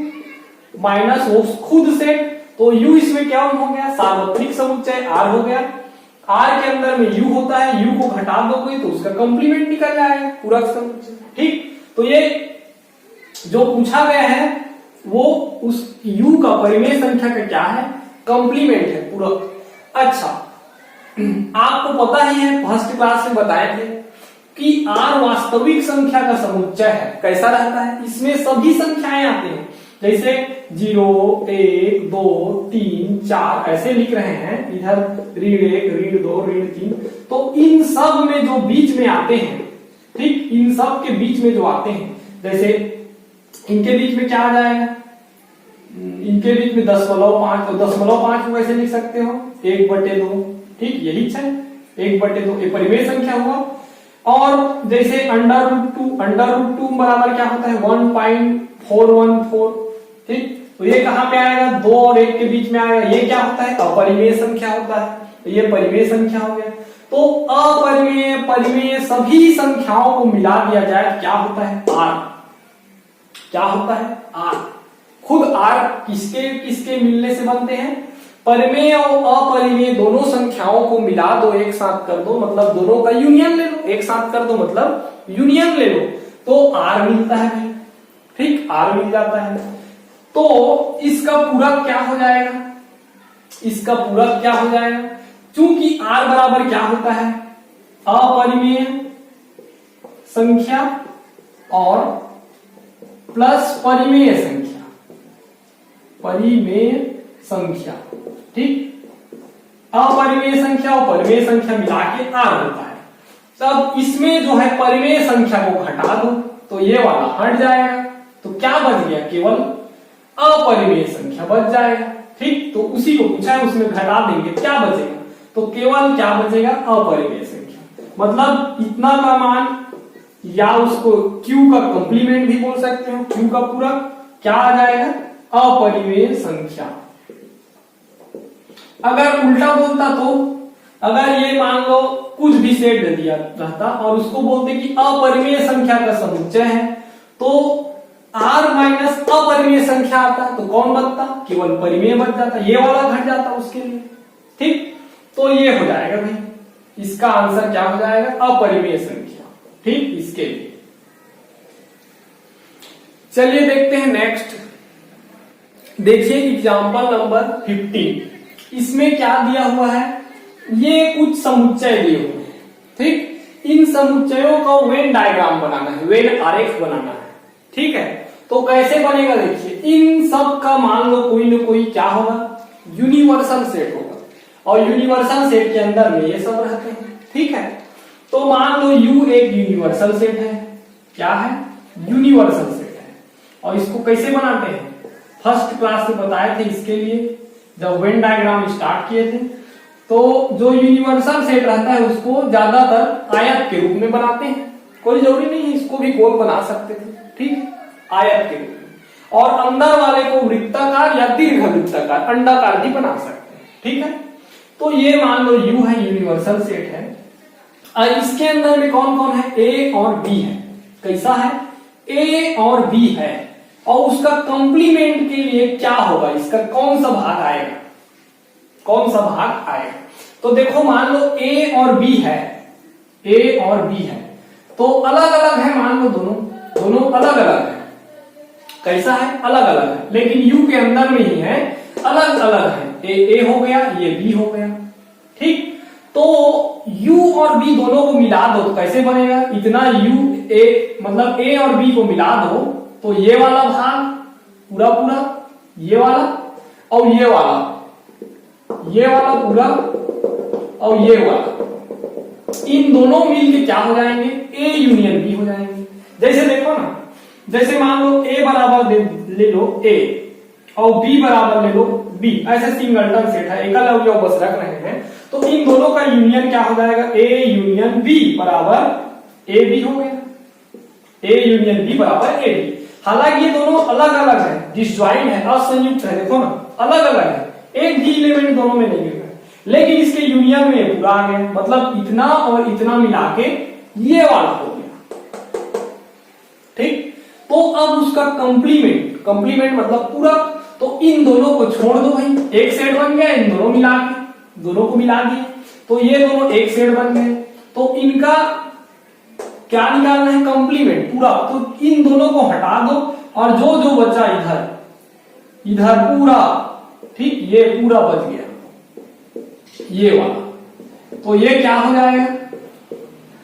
माइनस वो खुद सेट, तो U इसमें क्या हो गया, सार्वत्रिक समुच्चय R हो गया। R के अंदर में U होता है, U को घटा दोगे तो उसका कॉम्प्लीमेंट निकल जाएगा, पूरक समुच्चय, ठीक। तो ये जो पूछा गया है वो उस U का परिमेय संख्या का क्या है, कॉम्प्लीमेंट है, पूरक। अच्छा, आपको पता ही है, फर्स्ट क्लास में बताए थे कि R वास्तविक संख्या का समुच्चय है, कैसा रहता है, इसमें सभी संख्याएं आते हैं, जैसे 0, 1, 2, 3, 4 ऐसे लिख रहे हैं, इधर ऋण 1, ऋण 2, ऋण 3, तो इन सब में जो बीच में आते हैं, ठीक, इन सब के बीच में जो आते हैं, जैसे इनके बीच में क्या आ जाएगा, इनके बीच में 0.5, तो 0.5 को कैसे लिख सकते हो, 1/2, ठीक, यही है 1/2, ये परिमेय संख्या हुआ। और जैसे √2 बराबर क्या होता है, 1.414, ठीक, तो ये कहां पे आएगा, 2 और 1 के बीच में आएगा, ये क्या होता है, अपरिमेय संख्या होता है, तो ये परिमेय संख्या हो गया। तो अपरिमेय, परिमेय सभी संख्याओं को मिला दिया जाए क्या होता है, R, क्या होता है, R। खुद R किसके किसके मिलने से बनते हैं, परिमेय और अपरिमेय दोनों संख्याओं को मिला दो, एक साथ कर दो, मतलब दोनों का यूनियन ले लो, एक साथ कर दो मतलब यूनियन ले लो, तो R मिलता है भाई, ठीक, R मिल जाता है। तो इसका पूरक क्या हो जाएगा, इसका पूरक क्या हो जाएगा, चूंकि R बराबर क्या होता है, अपरिमेय संख्या और प्लस परिमेय संख्या, परिमेय संख्या, ठीक, अपरिमेय संख्या और परिमेय संख्या मिला के R होता है। तब इसमें जो है परिमेय संख्या को घटा दो तो ये वाला हट जाएगा, तो क्या बच गया, केवल अपरिमेय संख्या बच जाएगा, ठीक। तो उसी को पूछा है, उसमें घटा देंगे क्या बचेगा, तो केवल क्या बचेगा, अपरिमेय संख्या, मतलब इतना का मान या उसको Q का कंप्लीमेंट भी बोल सकते हो। Q का पूरक क्या आ जाएगा? अपरिमेय संख्या। अगर उल्टा बोलता तो, अगर ये मान लो कुछ भी सेट दे दिया रहता और उसको बोलते कि अपरिमेय संख्या का समुच्चय है, तो r माइनस अपरिमेय संख्या आता तो कौन बचता? केवल परिमेय बच जाता, ये वाला घट जाता उसके लिए। ठीक, तो ये हो जाएगा भाई, इसका आंसर क्या हो जाएगा? अपरिमेय संख्या। ठीक, इसके लिए चलिए देखते हैं नेक्स्ट। देखिए एग्जांपल नंबर 15। इसमें क्या दिया हुआ है? ये कुछ समुच्चय दिए हुए हैं। ठीक, इन समुच्चयों का वेन डायग्राम बनाना है, वेन आरेख बनाना है। ठीक है, तो कैसे बनेगा? देखिए, इन सब का मान लो कोई ना कोई क्या होगा? यूनिवर्सल सेट होगा, और यूनिवर्सल सेट के अंदर में ये सब रहते हैं। ठीक है, तो मान लो U एक यूनिवर्सल सेट है। क्या है? यूनिवर्सल सेट है। और इसको कैसे बनाते हैं? फर्स्ट क्लास में बताए थे इसके लिए, जब वेन डायग्राम स्टार्ट किए थे। तो जो यूनिवर्सल सेट रहता है उसको ज्यादातर आयत के रूप में बनाते हैं, कोई जरूरी नहीं है, इसको भी गोल बना सकते थे। ठीक, आयत के रूप में, और अंदर वाले को वृत्ताकार या दीर्घ वृत्ताकार, अंडाकार भी बना सकते हैं। ठीक है, तो ये मान लो U है, यूनिवर्सल सेट है, और इसके अंदर में कौन कौन है? A और B है। कैसा है? A और B है, और उसका कंप्लीमेंट के लिए क्या होगा? इसका कौन सा भाग आएगा? कौन सा भाग आएगा? तो देखो, मान लो A और B है, A और B है, तो अलग अलग है, मान लो दोनों अलग अलग है। कैसा है? अलग अलग है, लेकिन U के अंदर में ही है, अलग अलग है। A हो गया, ये B हो गया। ठीक, तो U और B दोनों को मिला दो तो कैसे बनेगा? इतना U A मतलब A और B को मिला दो तो ये वाला भाग पूरा पूरा, ये वाला और ये वाला पूरा, और ये वाला, इन दोनों मिलके क्या हो जाएंगे? A यूनियन B हो जाएंगे। जैसे देखो ना, जैसे मान लो A बराबर ले लो A और B बराबर ले लो B, ऐसे सिंगलटन सेट है, एकल अवयव बस रख रहे हैं, तो इन दोनों का यूनियन क्या हो जाएगा? A यूनियन B बराबर A B हो गया। A यूनियन B बराबर A B। हालांकि ये दोनों अलग अलग है, डिसजॉइंट है, असंयुक्त है। देखो ना, अलग अलग है, एक भी एलिमेंट दोनों में नहीं है, लेकिन इसके यूनियन में पूरा आ गया। मतलब इतना और इतना मिला के ये वाला हो गया। ठीक, तो अब उसका कंप्लीमेंट मतलब पूरा, तो इन दोनों को छोड़ दो भाई, एक सेट बन गया। इन दोनों मिला के, दोनों को मिला दिए तो ये दोनों एक सेट बन गए। तो इनका क्या निकालना है? कंप्लीमेंट पूरा। तो इन दोनों को हटा दो, और जो जो बचा इधर पूरा, ठीक, ये पूरा बच गया, ये वाला। तो ये क्या हो जाएगा?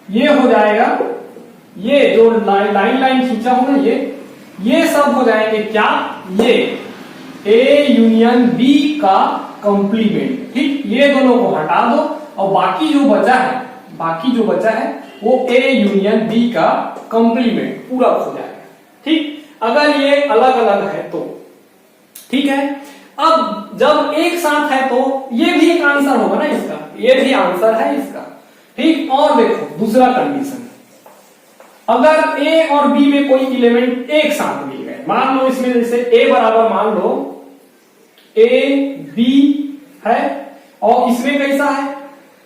ये हो जाएगा, ये जो लाइन खींचा हो ना, ये सब हो जाएंगे क्या? ये A यूनियन B का कंप्लीमेंट। ठीक, ये दोनों को हटा दो, और बाकी जो बचा है वो A यूनियन B का कंप्लीमेंट पूरा हो जाएगा। ठीक, अगर ये अलग अलग है तो ठीक है। अब जब एक साथ है तो ये भी एक आंसर होगा ना इसका, ये भी आंसर है इसका। ठीक, और देखो दूसरा कंडीशन, अगर A और B में कोई एलिमेंट एक साथ मिल गए, मान लो इसमें जैसे A बराबर मान लो A B है, और इसमें कैसा है?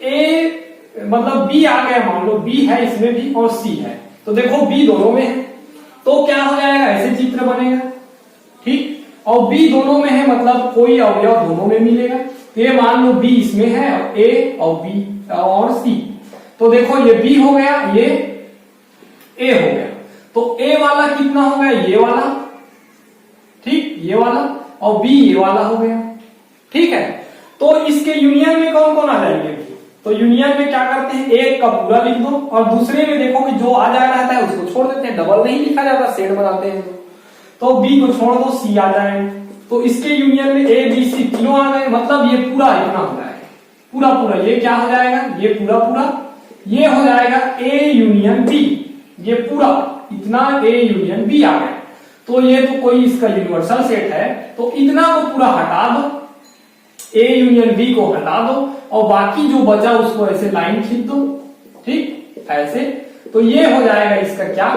A मतलब B आ गया, मान लो B है इसमें भी और C है, तो देखो B दोनों में है, तो क्या हो जाएगा? ऐसे चित्र बनेगा। ठीक, और B दोनों में है, मतलब कोई अवयव दोनों में मिलेगा। तो ये मान लो B इसमें है, A और B और C, तो देखो ये B हो गया, ये A हो गया, तो A वाला कितना हो गया? ये वाला, ठीक, ये वाला, और B ये वाला हो गया। ठीक है, तो इसके यूनियन में कौन कौन आ जाएंगे? तो यूनियन में क्या करते हैं? एक का पूरा लिख दो, और दूसरे में देखो कि जो आ जा रहा है उसको छोड़ देते हैं, डबल नहीं लिखा जाता, सेट बनाते हैं। तो B को छोड़ दो, C आ जाएंगे, तो इसके यूनियन में A B C तीनों आ गए, मतलब ये पूरा इतना हो जाएगा, पूरा पूरा। ये क्या हो जाएगा? ये पूरा पूरा, ये हो जाएगा A यूनियन B, ये पूरा इतना A यूनियन B आ गया। तो ये तो कोई इसका यूनिवर्सल सेट है, तो इतना को पूरा हटा दो, A यूनियन B को हटा दो, और बाकी जो बचा उसको ऐसे लाइन खींच दो। ठीक, ऐसे, तो ये हो जाएगा इसका क्या,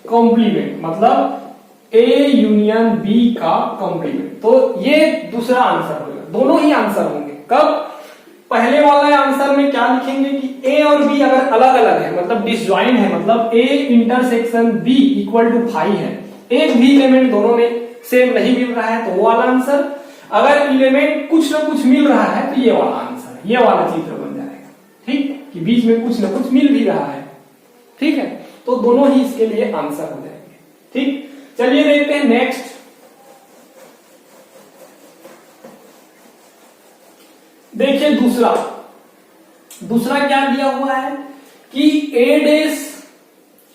कॉम्प्लीमेंट, मतलब ए यूनियन बी का कॉम्प्लीमेंट। तो ये दूसरा आंसर होगा, दोनों ही आंसर होंगे। कब, पहले वाला आंसर में क्या लिखेंगे कि ए और बी अगर अलग अलग है, मतलब डिसजॉइंट है, मतलब A intersection B equal to phi है, एक भी एलिमेंट दोनों में सेम नहीं मिल रहा है, तो वो वाला आंसर। अगर एलिमेंट कुछ ना कुछ मिल रहा है तो ये वाला आंसर, ये वाला चित्र बन जाएगा। ठीक, कि बीच में कुछ ना कुछ मिल भी रहा है। ठीक है, तो दोनों ही इसके लिए आंसर हो जाएंगे। ठीक, चलिए देखते हैं नेक्स्ट। देखिए दूसरा क्या दिया हुआ है कि ए डेस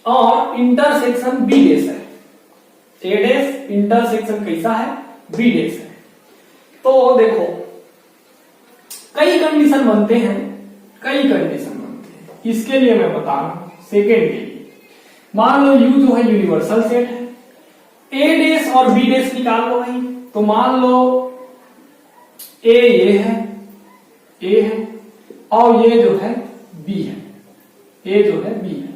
और इंटरसेक्शन बी डेस है। ए डेस इंटरसेक्शन कैसा है, बी डेस है। तो देखो कई कंडीशन बनते हैं, इसके लिए मैं बता रहा हूं। सेकेंड के लिए मान लो यू जो है यूनिवर्सल सेट है, ए डेस और बी डेस निकाल लो भाई। तो मान लो ए ये है, ए है, और ये जो है बी है, ए जो है बी है,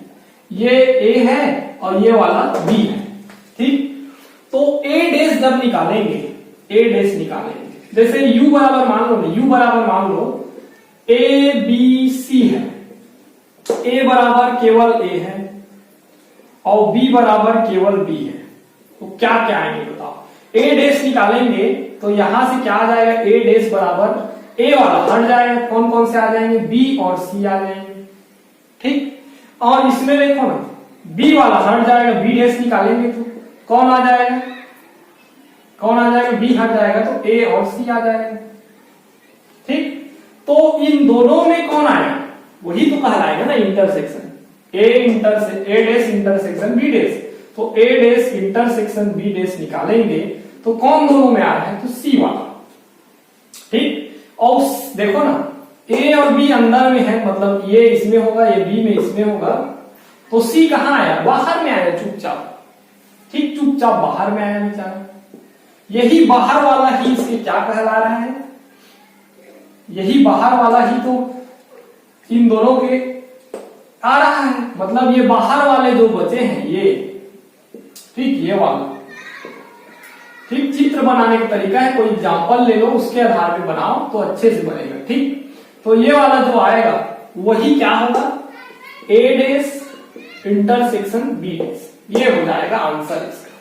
ये ए है और ये वाला बी है। ठीक, तो ए डेस जब निकालेंगे, ए डेस निकालेंगे, जैसे u बराबर मान लो, u बराबर मान लो ए बी सी है, ए बराबर केवल ए है और बी बराबर केवल बी है। तो क्या क्या आएंगे बताओ, ए डेस निकालेंगे तो यहां से क्या आ जाएगा, ए डेस बराबर ए वाला हट जाएगा, कौन कौन से आ जाएंगे, बी और सी आ जाएंगे। ठीक, और इसमें देखो ना बी वाला हट जाएगा, बी डेस निकालेंगे तो कौन आ जाएगा, बी हट जाएगा तो ए और सी आ जाएगा। ठीक, तो इन दोनों में कौन आएगा, वही तो कहलाएगा ना इंटरसेक्शन, ए डेस इंटरसेक्शन बी डेस। तो ए डेस इंटरसेक्शन बी डेस निकालेंगे तो कौन दोनों में आ रहा है, तो सी वाला। ठीक, और देखो ना ए और बी अंदर में है, मतलब ये इसमें होगा, ये बी में इसमें होगा, तो सी कहां आया, बाहर में आया चुपचाप। ठीक, चुपचाप बाहर में आया बेचारा। यही बाहर वाला ही इसके क्या कहला रहा है, यही बाहर वाला ही तो इन दोनों के आ रहा है, मतलब ये बाहर वाले जो बचे हैं ये, ठीक, ये वाला। ठीक, चित्र बनाने का तरीका है, कोई एग्जांपल ले लो, उसके आधार पे बनाओ तो अच्छे से बनेगा। ठीक, तो ये वाला जो आएगा वही क्या होगा, ए डेस इंटरसेक्शन बी डेस, ये हो जाएगा आंसर इसका।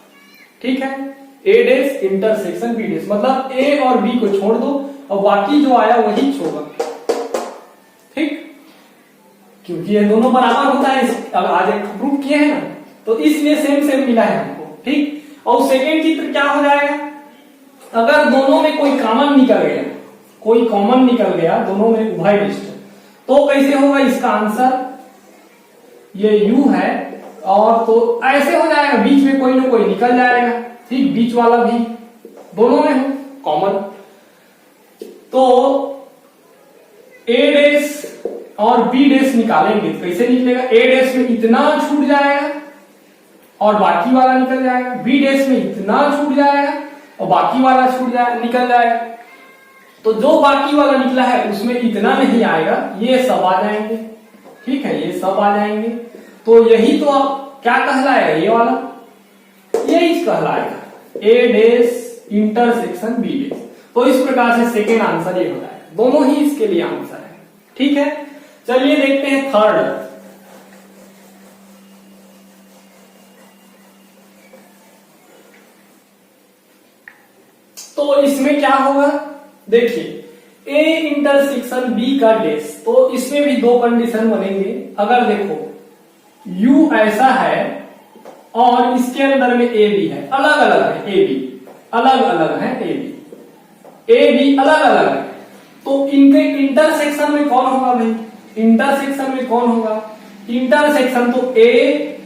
ठीक है, ए डेस इंटरसेक्शन बी डेस, मतलब ए और बी को छोड़ दो और बाकी जो आया वही छोड़ा। ठीक, क्योंकि ये दोनों बराबर होता है, अब आज एक प्रूफ किए हैं ना, तो इसलिए सेम सेम मिला है हमको। ठीक, और सेकेंड चित्र क्या हो जाएगा, अगर दोनों में कोई कॉमन निकल गया, दोनों में उभयनिष्ठ, तो कैसे होगा इसका आंसर, ये u है और तो ऐसे हो जाएगा, बीच में कोई ना कोई निकल जाएगा। ठीक, बीच वाला भी दोनों में हो कॉमन, तो ए डेस और बी डेस निकालेंगे तो कैसे निकलेगा, ए डेस में इतना छूट जाएगा और बाकी वाला निकल जाएगा, बी डेस में इतना छूट जाएगा और बाकी वाला निकल जाएगा। तो जो बाकी वाला निकला है उसमें इतना नहीं आएगा, ये सब आ जाएंगे। ठीक है, ये सब आ जाएंगे, तो यही तो आप क्या कहलाएगा, ये वाला यही कहलाएगा ए डेस इंटरसेक्शन बी डेस। तो इस प्रकार से सेकेंड आंसर ये होता है, दोनों ही इसके लिए आंसर है। ठीक है, चलिए देखते हैं थर्ड। तो इसमें क्या होगा, देखिए ए इंटरसेक्शन बी का डेस, तो इसमें भी दो कंडीशन बनेंगे। अगर देखो u ऐसा है और इसके अंदर में ए बी है, अलग अलग है, ए बी अलग अलग है, ए बी अलग अलग है, तो इनके इंटरसेक्शन में कौन होगा भाई, इंटरसेक्शन में कौन होगा, इंटरसेक्शन तो ए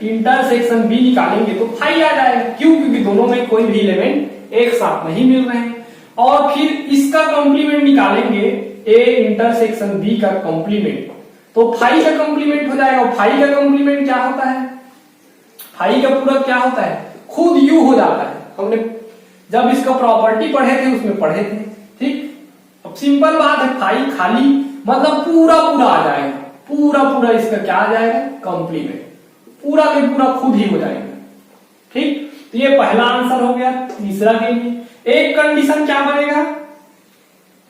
इंटरसेक्शन बी निकालेंगे तो फाई आ जाएगा। क्यों, क्योंकि दोनों में कोई भी एलिमेंट एक साथ नहीं मिल रहे हैं। और फिर इसका कॉम्प्लीमेंट निकालेंगे, ए इंटरसेक्शन बी का कॉम्प्लीमेंट, तो फाई का कॉम्प्लीमेंट हो जाएगा। और फाई का कॉम्प्लीमेंट क्या होता है, फाई का पूरक क्या होता है, खुद यू हो जाता है। हमने जब इसका प्रॉपर्टी पढ़े थे उसमें पढ़े थे। ठीक, अब सिंपल बात है, फाई खाली मतलब पूरा पूरा आ जाएगा, पूरा पूरा इसका क्या आ जाएगा, कॉम्प्लीमेंट, पूरा के पूरा खुद ही हो जाएगा। ठीक, तो ये पहला आंसर हो गया। तीसरा के लिए एक कंडीशन क्या बनेगा,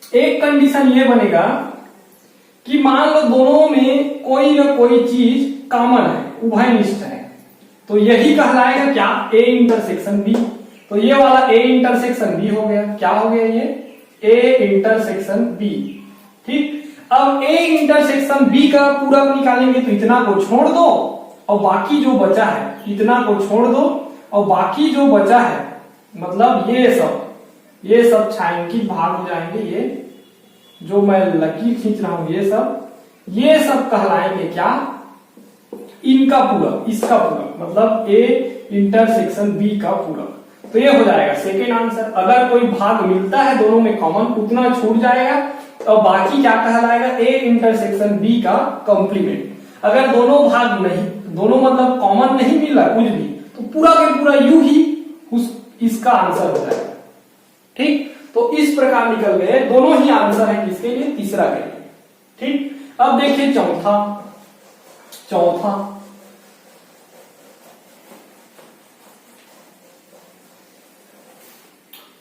एक कंडीशन ये बनेगा कि मान लो दोनों में कोई ना कोई चीज कॉमन है, उभयनिष्ठ है, तो यही कहलाएगा क्या, ए इंटरसेक्शन बी। तो ये वाला ए इंटरसेक्शन बी हो गया, क्या हो गया ये, ए इंटरसेक्शन बी। ठीक, अब ए इंटरसेक्शन बी का पूरक निकालेंगे तो इतना को छोड़ दो और बाकी जो बचा है, इतना को छोड़ दो और बाकी जो बचा है, मतलब ये सब छायांकित भाग हो जाएंगे, ये जो मैं लकीर खींच रहा हूं ये सब कहलाएंगे क्या, इनका पूरक, इसका पूरक, मतलब ए इंटरसेक्शन बी का पूरक। तो ये हो जाएगा सेकेंड आंसर। अगर कोई भाग मिलता है दोनों में कॉमन, उतना छूट जाएगा और बाकी क्या कहलाएगा, ए इंटरसेक्शन बी का कॉम्प्लीमेंट। अगर दोनों भाग नहीं, दोनों मतलब कॉमन नहीं मिला कुछ भी, तो पूरा के पूरा यू ही इसका आंसर हो जाएगा। ठीक, तो इस प्रकार निकल गए दोनों ही आंसर है किसके लिए, तीसरा के लिए। ठीक, अब देखिए चौथा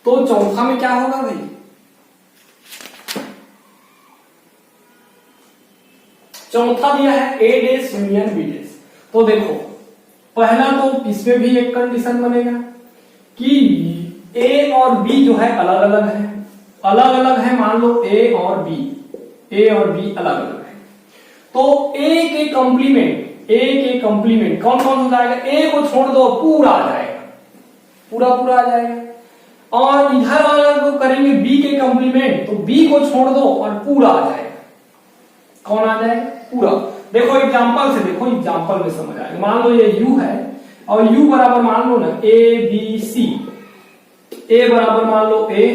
तो चौथा में क्या होगा भाई, चौथा दिया है ए डेस यूनियन बी डेस। तो देखो पहला तो इसमें भी एक कंडीशन बनेगा कि ए और बी जो है अलग अलग है, मान लो ए और बी अलग अलग है, तो ए के कॉम्प्लीमेंट कौन कौन हो जाएगा, ए को छोड़ दो पूरा आ जाएगा, पूरा आ जाएगा। और इधर वाला को करेंगे बी के कॉम्प्लीमेंट, तो बी को छोड़ दो और पूरा आ जाएगा, कौन आ जाएगा, पूरा। देखो एग्जांपल से, देखो एग्जांपल में समझ आएगा। मान लो ये u है और u बराबर मान लो ना ए बी सी, ए बराबर मान लो ए,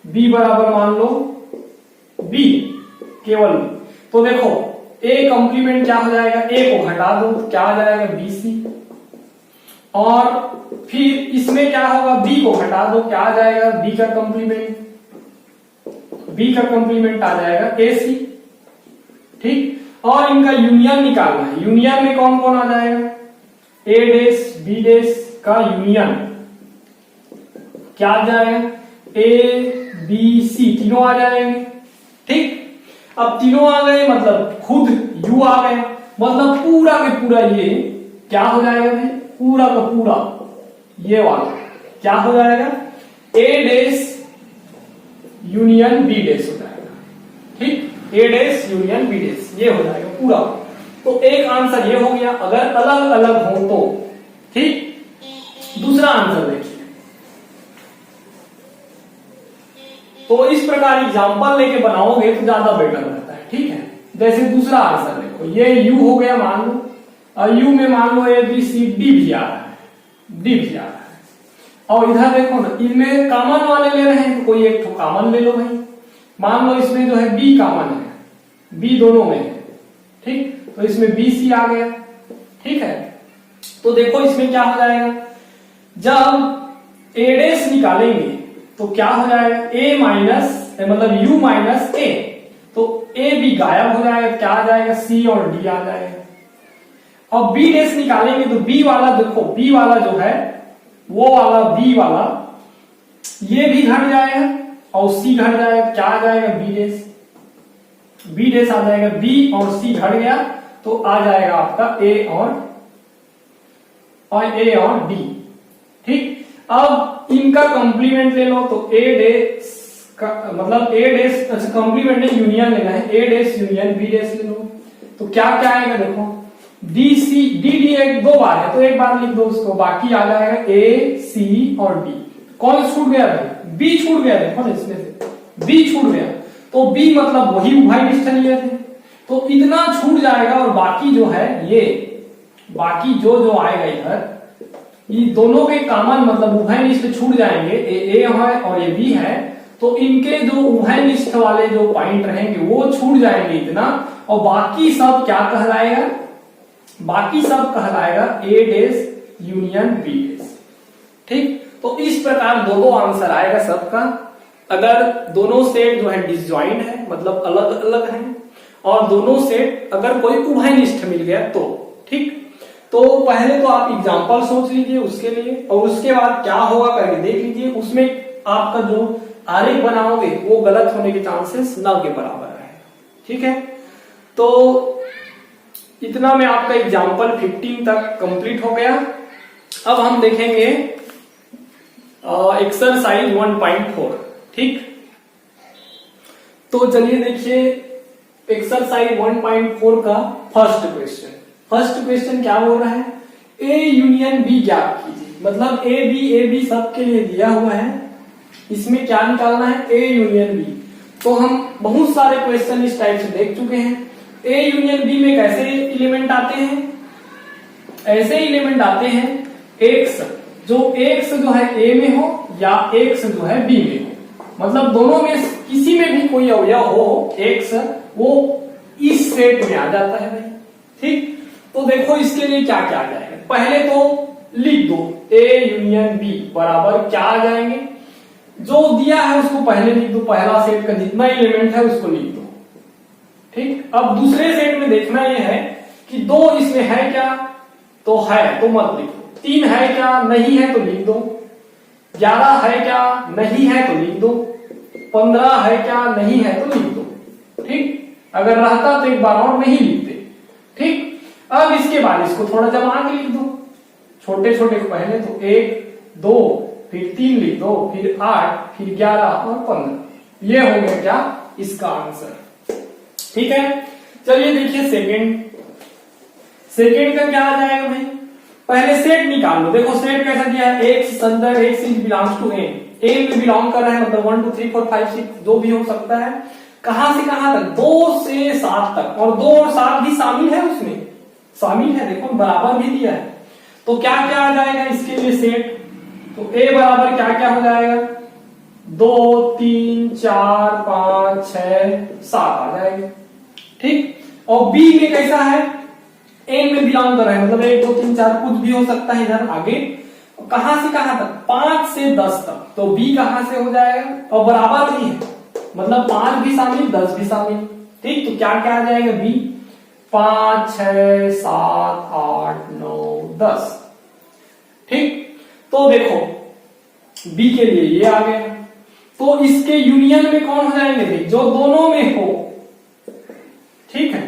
बी बराबर मान लो बी, केवल बी। तो देखो ए कॉम्प्लीमेंट क्या हो जाएगा, ए को घटा दो क्या आ जाएगा, बी सी, और फिर इसमें क्या होगा, बी को घटा दो क्या आ जाएगा, बी का कॉम्प्लीमेंट आ जाएगा ए सी। ठीक, और इनका यूनियन निकालना है, यूनियन में कौन कौन आ जाएगा, ए डेस बी डेस का यूनियन क्या आ जाएगा, ए बी सी, तीनों आ जाएंगे। ठीक, अब तीनों आ गए मतलब खुद यू आ गया, मतलब पूरा के पूरा ये क्या हो जाएगा भाई, पूरा का पूरा ये वाला क्या हो जाएगा, ए डेस यूनियन बी डेस हो जाएगा। ठीक, ए डेस यूनियन बी डेस ये हो जाएगा पूरा। तो एक आंसर ये हो गया अगर अलग अलग हो तो। ठीक, दूसरा आंसर देखिए, तो इस प्रकार एग्जांपल लेके बनाओगे तो ज्यादा बेटर रहता है। ठीक है, जैसे दूसरा आंसर देखो, ये u हो गया मान लो, और u में मान लो ए बी सी डी भी आ रहा है, और इधर देखो ना इनमें कॉमन वाले ले रहे हैं, तो कोई एक तो कॉमन ले लो भाई। मान लो इसमें जो है b कॉमन है, b दोनों में है। ठीक, तो इसमें बी सी आ गया। ठीक है, तो देखो इसमें क्या हो जाएगा, जब ए डेस निकालेंगे तो क्या हो जाएगा, ए माइनस मतलब u माइनस ए, तो ए भी गायब हो जाएगा, क्या आ जाएगा, सी और डी आ जाएगा। और बी डेस निकालेंगे तो बी वाला देखो, बी वाला जो है वो वाला बी वाला ये भी घट जाएगा और सी घट जाएगा, क्या आ जाएगा, बी डेस आ जाएगा, बी और सी घट गया तो आ जाएगा आपका ए और डी। ठीक, अब इनका कॉम्प्लीमेंट ले लो, तो ए डेस का मतलब ए डेस, अच्छा कॉम्प्लीमेंट नहीं यूनियन लेना है, ए डेस यूनियन बी डेस ले लो, तो क्या क्या आएगा देखो, डी सी डी डी एक दो बार है तो एक बार लिख दो उसको, बाकी आ जाएगा ए सी और डी। कौन छूट गया भाई, बी छूट गया, देखो इसमें से बी छूट गया, तो बी मतलब वही उभयनिष्ठ लिए थे, तो इतना छूट जाएगा और बाकी जो है ये बाकी जो आएगा इधर, ये दोनों के कॉमन मतलब उभयनिष्ठ छूट जाएंगे, ए है और ये बी है, तो इनके जो उभयनिष्ठ वाले जो पॉइंट रहेंगे वो छूट जाएंगे इतना, और बाकी सब क्या कहलाएगा, बाकी सब कहलाएगा ए डेस यूनियन बी डेस। ठीक, तो इस प्रकार दो आंसर आएगा सबका, अगर दोनों सेट जो है डिसजॉइंट है मतलब अलग अलग है, और दोनों सेट अगर कोई उभयनिष्ठ मिल गया तो। ठीक, तो पहले तो आप एग्जाम्पल सोच लीजिए उसके लिए, और उसके बाद क्या होगा करके देख लीजिए। उसमें आपका जो आरेख बनाओगे वो गलत होने के चांसेस न के बराबर है। ठीक है, तो इतना में आपका एग्जाम्पल 15 तक कंप्लीट हो गया। अब हम देखेंगे एक्सरसाइज 1.4। ठीक, तो चलिए देखिए एक्सरसाइज 1.4 का फर्स्ट क्वेश्चन। फर्स्ट क्वेश्चन क्या बोल रहा है, ए यूनियन बी ज्ञात कीजिए। मतलब ए बी सबके लिए दिया हुआ है, इसमें क्या निकालना है, ए यूनियन बी। तो हम बहुत सारे क्वेश्चन इस टाइप से देख चुके हैं। ए यूनियन बी में कैसे एलिमेंट आते हैं, ऐसे एलिमेंट आते हैं एक्स, जो एक्स जो है ए में हो या एक्स जो है बी में हो। मतलब दोनों में किसी में भी कोई अवयव हो एक्स, वो इस सेट में आ जाता है भाई। ठीक, तो देखो इसके लिए क्या क्या आ जाएगा। पहले तो लिख दो ए यूनियन बी बराबर क्या आ जाएंगे, जो दिया है उसको पहले लिख दो, पहला सेट का जितना एलिमेंट है उसको लिख दो। ठीक, अब दूसरे सेट में देखना यह है कि 2 इसमें है क्या, तो है तो मत लिखो। 3 है क्या, नहीं है तो लिख दो। 11 है क्या, नहीं है तो लिख दो। 15 है क्या, नहीं है तो लिख दो। ठीक, अगर रहता तो एक बार और नहीं लिखते। ठीक, अब इसके बाद इसको थोड़ा जमा के लिख दो, छोटे छोटे पहले तो 1 2 फिर 3 लिख दो, फिर 8 फिर 11 और 15। ये हो गया क्या इसका आंसर। ठीक है, चलिए देखिए सेकेंड का क्या आ जाएगा भाई। पहले सेट निकाल लो। देखो सेट कैसा दिया है, एक्स संदर्भ X is belongs to N. A में बिलोंग कर रहा है, मतलब 1 2 3 4 5 6 जो भी हो सकता है। कहां से कहां तक, 2 से 7 तक, और 2 और 7 भी शामिल है, उसमें शामिल है। देखो बराबर भी दिया है, तो क्या क्या आ जाएगा इसके लिए सेट। तो ए बराबर क्या क्या हो जाएगा, 2 3 4 5 6 7 आ जाएगा। ठीक, और बी में कैसा है, एन में बिलोंग कर रहा है, मतलब 1 2 3 4 कुछ भी हो सकता है इधर आगे। कहां से कहां तक, 5 से 10 तक, तो बी कहां से हो जाएगा, और बराबर भी है, मतलब 5 भी शामिल 10 भी शामिल। ठीक, तो क्या क्या आ जाएगा बी, 5 6 7 8 9 10। ठीक, तो देखो बी के लिए ये आ गया। तो इसके यूनियन में कौन हो जाएंगे भाई, जो दोनों में हो। ठीक है,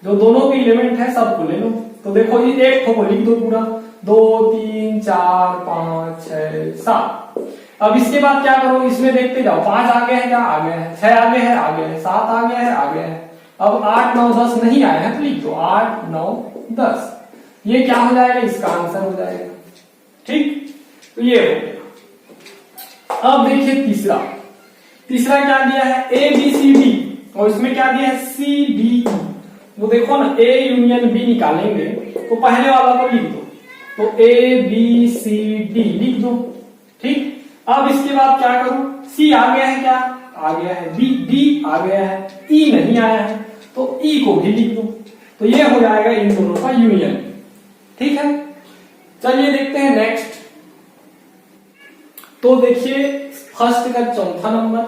जो दोनों के एलिमेंट है सबको ले लो। तो देखो ये एक को लिख दो पूरा, 2 3 4 5 6 7। अब इसके बाद क्या करो, इसमें देखते जाओ, 5 आगे है क्या, आगे है, 6 आगे है, आगे है, 7 आगे है, आगे है। अब 8 9 10 नहीं आए हैं तो लिख दो 8 9 10। ये क्या हो जाएगा, इसका आंसर हो जाएगा। ठीक, तो ये हो गया। अब देखिए तीसरा क्या दिया है, ए बी सी डी, और इसमें क्या दिया है सी डी ई। वो देखो ना, ए यूनियन बी निकालेंगे तो पहले वाला को लिख दो, तो ए बी सी डी लिख दो। ठीक, अब इसके बाद क्या करो, सी आ गया है क्या, आ गया है, बी डी आ गया है, ई नहीं आया है तो ई को भी लिख दो। तो ये हो जाएगा इन दोनों का यूनियन। ठीक है, चलिए देखते हैं नेक्स्ट। तो देखिए फर्स्ट का चौथा नंबर,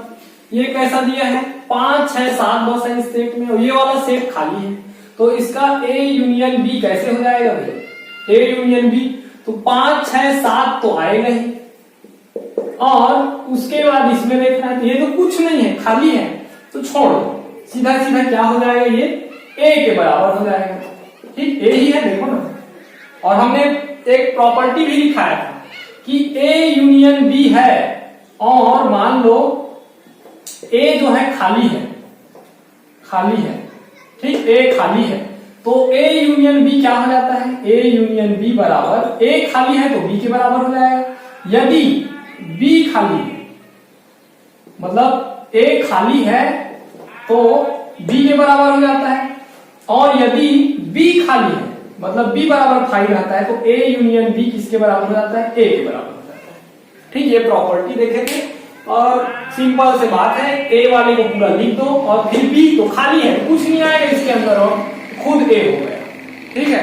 ये कैसा दिया है, 5 6 7 बस है इस सेट में, और ये वाला सेट खाली है। तो इसका ए यूनियन बी कैसे हो जाएगा भाई, ए यूनियन बी, तो 5 6 7 तो आएगा ही, और उसके बाद इसमें देखना है, तो ये तो कुछ नहीं है, खाली है, तो छोड़ दो, सीधा सीधा क्या हो जाएगा, ये ए के बराबर हो जाएगा। ठीक, ए ही है देखो ना। और हमने एक प्रॉपर्टी भी लिखाया था कि ए यूनियन बी है, और मान लो ए जो है खाली है, ठीक, ए खाली है, तो ए यूनियन बी क्या हो जाता है, ए यूनियन बी बराबर, ए खाली है तो बी के बराबर हो जाएगा। यदि बी खाली है, मतलब ए खाली है तो बी के बराबर हो जाता है, और यदि बी खाली है मतलब बी बराबर खाली रहता है तो ए यूनियन बी किसके बराबर हो जाता है, ए के बराबर हो जाता है। ठीक, ये प्रॉपर्टी देखेंगे, और सिंपल से बात है, ए वाले को पूरा लिख दो, और फिर बी तो खाली है, कुछ नहीं आएगा इसके अंदर, और खुद ए हो गया। ठीक है,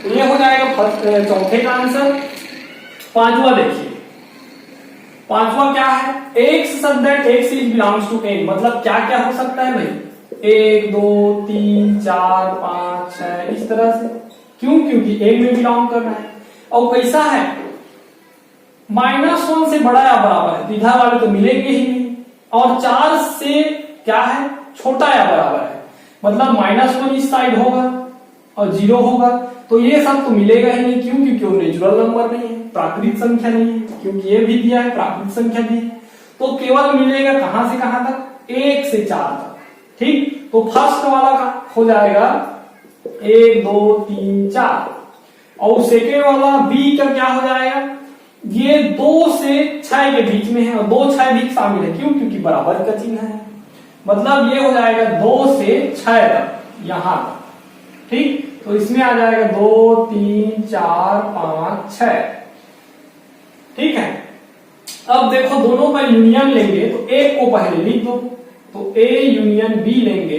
तो ये हो जाएगा चौथे का आंसर। पांचवा देखिए, पांचवा क्या है, x such that x is belongs to N, मतलब क्या क्या हो सकता है भाई, 1 2 3 4 5 6 इस तरह से। क्यों? क्योंकि एक में बिलोंग करना है। और कैसा है, -1 से बड़ा या बराबर है, इधर वाले तो मिलेंगे ही नहीं। और 4 से क्या है, छोटा या बराबर है, मतलब -1 इस साइड होगा और 0 होगा, तो ये सब तो मिलेगा ही नहीं। क्यों? क्योंकि वो नेचुरल नंबर नहीं है, प्राकृतिक संख्या नहीं है, क्योंकि ये भी दिया है, प्राकृतिक संख्या भी है। तो केवल मिलेगा कहां से कहां तक, 1 से 4 तक। ठीक, तो फर्स्ट वाला का हो जाएगा 1 2 3 4, और सेकेंड वाला बी का क्या हो जाएगा, ये 2 से 6 के बीच में है और 2 6 भी शामिल है। क्यों? क्योंकि बराबर का चिन्ह है, मतलब ये हो जाएगा 2 से 6 तक यहां तक। ठीक, तो इसमें आ जाएगा 2 3 4 5 6। ठीक है, अब देखो दोनों का यूनियन लेंगे तो एक को पहले लिख दो, तो ए यूनियन बी लेंगे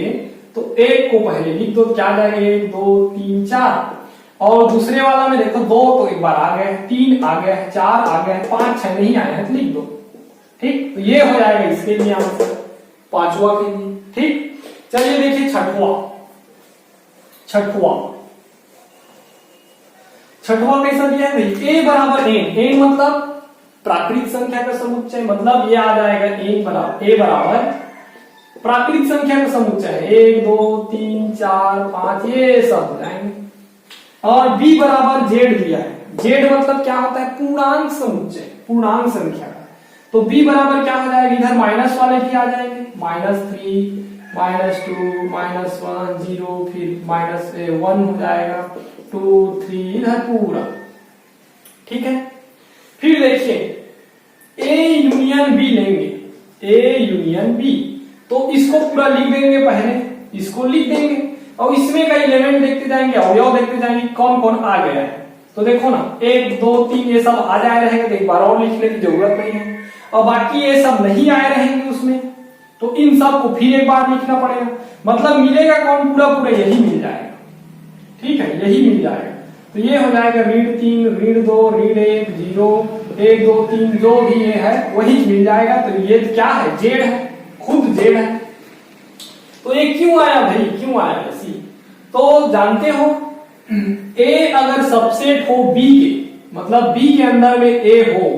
तो एक को पहले लिख दो, क्या आ जाएगा 1 2 3 4। और दूसरे वाला में देखो 2 तो एक बार आ गए, 3 आ गए, 4 आ गए, 5 6 नहीं आए हैं तो लिख दो। ठीक, तो ये हो जाएगा इसके लिए आंसर, पांचवा के लिए। ठीक, चलिए देखिए छठवा कैसा दिया है भाई, ए बराबर एन मतलब प्राकृतिक संख्या का समुच्चय, मतलब ये आ जाएगा ए बराबर प्राकृतिक संख्या का समुच्चय है, 1 2 3 4 5 ये सब हो जाएंगे। और बी बराबर जेड दिया है, जेड मतलब क्या होता है, पूर्णांक समुच्चय, पूर्णांक संख्या का। तो बी बराबर क्या हो जाएगा, इधर माइनस वाले भी आ जाएंगे, -3 -2 -1 0, फिर -1 हो जाएगा, 2 3 इधर पूरा। ठीक है, फिर देखिए ए यूनियन बी लेंगे, ए यूनियन बी, तो इसको पूरा लिख देंगे, पहले इसको लिख देंगे और इसमें का एलिमेंट देखते जाएंगे, अवयव देखते जाएंगे कौन कौन आ गया है। तो देखो ना 1 2 3 ये सब आ जाए रहेंगे, तो एक बार और लिखने की जरूरत नहीं है। और बाकी ये सब नहीं आए रहेंगे उसमें, तो इन सब को फिर एक बार लिखना पड़ेगा, मतलब मिलेगा कौन, पूरा यही मिल जाएगा। ठीक है, यही मिल जाएगा। तो ये हो जाएगा ऋण 3 ऋण 2 ऋण 1 0 1 2 3 जो भी ये है वही मिल जाएगा। तो ये क्या है, जेड है, खुद जेड है। तो ये क्यों आया भाई, क्यों आया सी, तो जानते हो ए अगर सबसेट हो बी के, मतलब बी के अंदर में ए हो,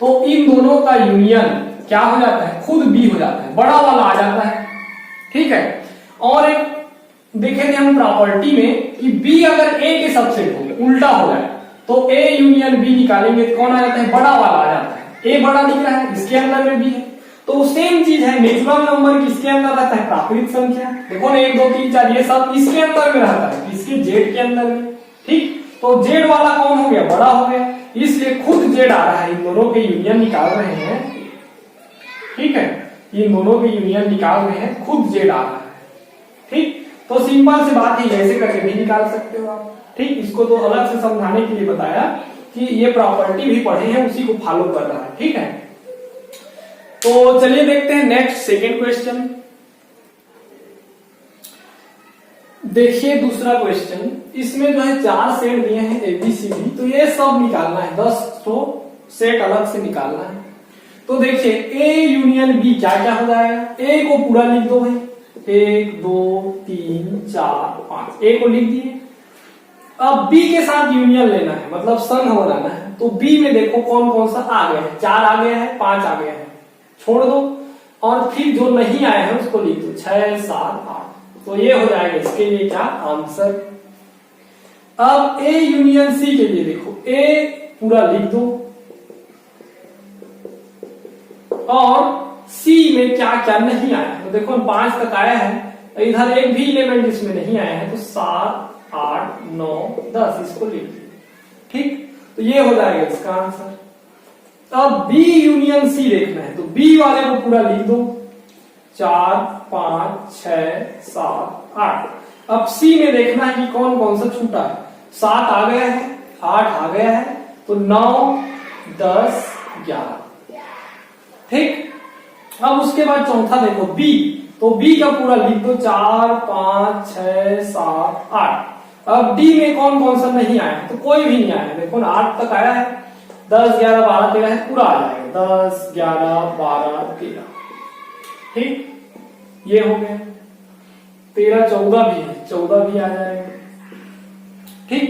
तो इन दोनों का यूनियन क्या हो जाता है, खुद बी हो जाता है, बड़ा वाला आ जाता है। ठीक है, और एक देखे थे हम प्रॉपर्टी में कि बी अगर ए के सबसेट हो, उल्टा हो जाए, तो ए यूनियन बी निकालेंगे तो कौन आ जाता है, बड़ा वाला आ जाता है। ए बड़ा दिख रहा है, इसके अंदर में भी है, तो सेम चीज है, नेचुरल नंबर किसके अंदर रहता है, प्राकृतिक संख्या। देखो ना 1 2 3 4 ये सब इसके अंदर में रहता है, इसके जेड के अंदर में। ठीक, तो जेड वाला कौन हो गया, बड़ा हो गया, इसलिए खुद जेड आ रहा है, इन दोनों के यूनियन निकाल रहे हैं। ठीक है, इन दोनों के यूनियन निकाल रहे हैं, खुद जेड आ रहा है। ठीक, तो सिंपल सी बात है, ऐसे करके भी निकाल सकते हो आप। ठीक, इसको तो अलग से समझाने के लिए बताया कि ये प्रॉपर्टी भी पढ़े हैं, उसी को फॉलो कर रहा है। ठीक है, तो चलिए देखते हैं नेक्स्ट सेकेंड क्वेश्चन। देखिए दूसरा क्वेश्चन, इसमें जो है 4 सेट दिए हैं ABCD, तो ये सब निकालना है, 10 तो सेट अलग से निकालना है। तो देखिए ए यूनियन बी क्या क्या हो जाएगा, ए को पूरा लिख दो भाई, 1 2 3 4 5, ए को लिख दिए। अब बी के साथ यूनियन लेना है, मतलब संघ बनाना है, तो बी में देखो कौन कौन सा आ गया है, 4 आ गया है, 5 आ गया है, छोड़ दो, और फिर जो नहीं आए हैं उसको लिख दो, 6 7 8। तो ये हो जाएगा इसके लिए क्या आंसर। अब ए यूनियन सी के लिए देखो, ए पूरा लिख दो, और सी में क्या क्या नहीं आया है, तो देखो 5 तक आया है, इधर एक भी एलिमेंट इसमें नहीं आया है, तो 7 8 9 10 इसको लिख दो। ठीक, तो ये हो जाएगा इसका आंसर। अब बी यूनियन सी देखना है, तो बी वाले को पूरा लिख दो, 4 5 6 7 8। अब सी में देखना है कि कौन कौन सा छूटा है, 7 आ गया है, 8 आ गया है, तो 9 10 11। ठीक, अब उसके बाद चौथा देखो बी, तो बी का पूरा लिख दो, 4 5 6 7 8। अब डी में कौन कौन सा नहीं आया है, तो कोई भी नहीं आया है, देखो ना 8 तक आया है, 10 11 12 13 है, पूरा आ जाएगा, 10 11 12 13। ठीक, ये हो गया। 13 14 भी है, 14 भी आ जाएगा। ठीक,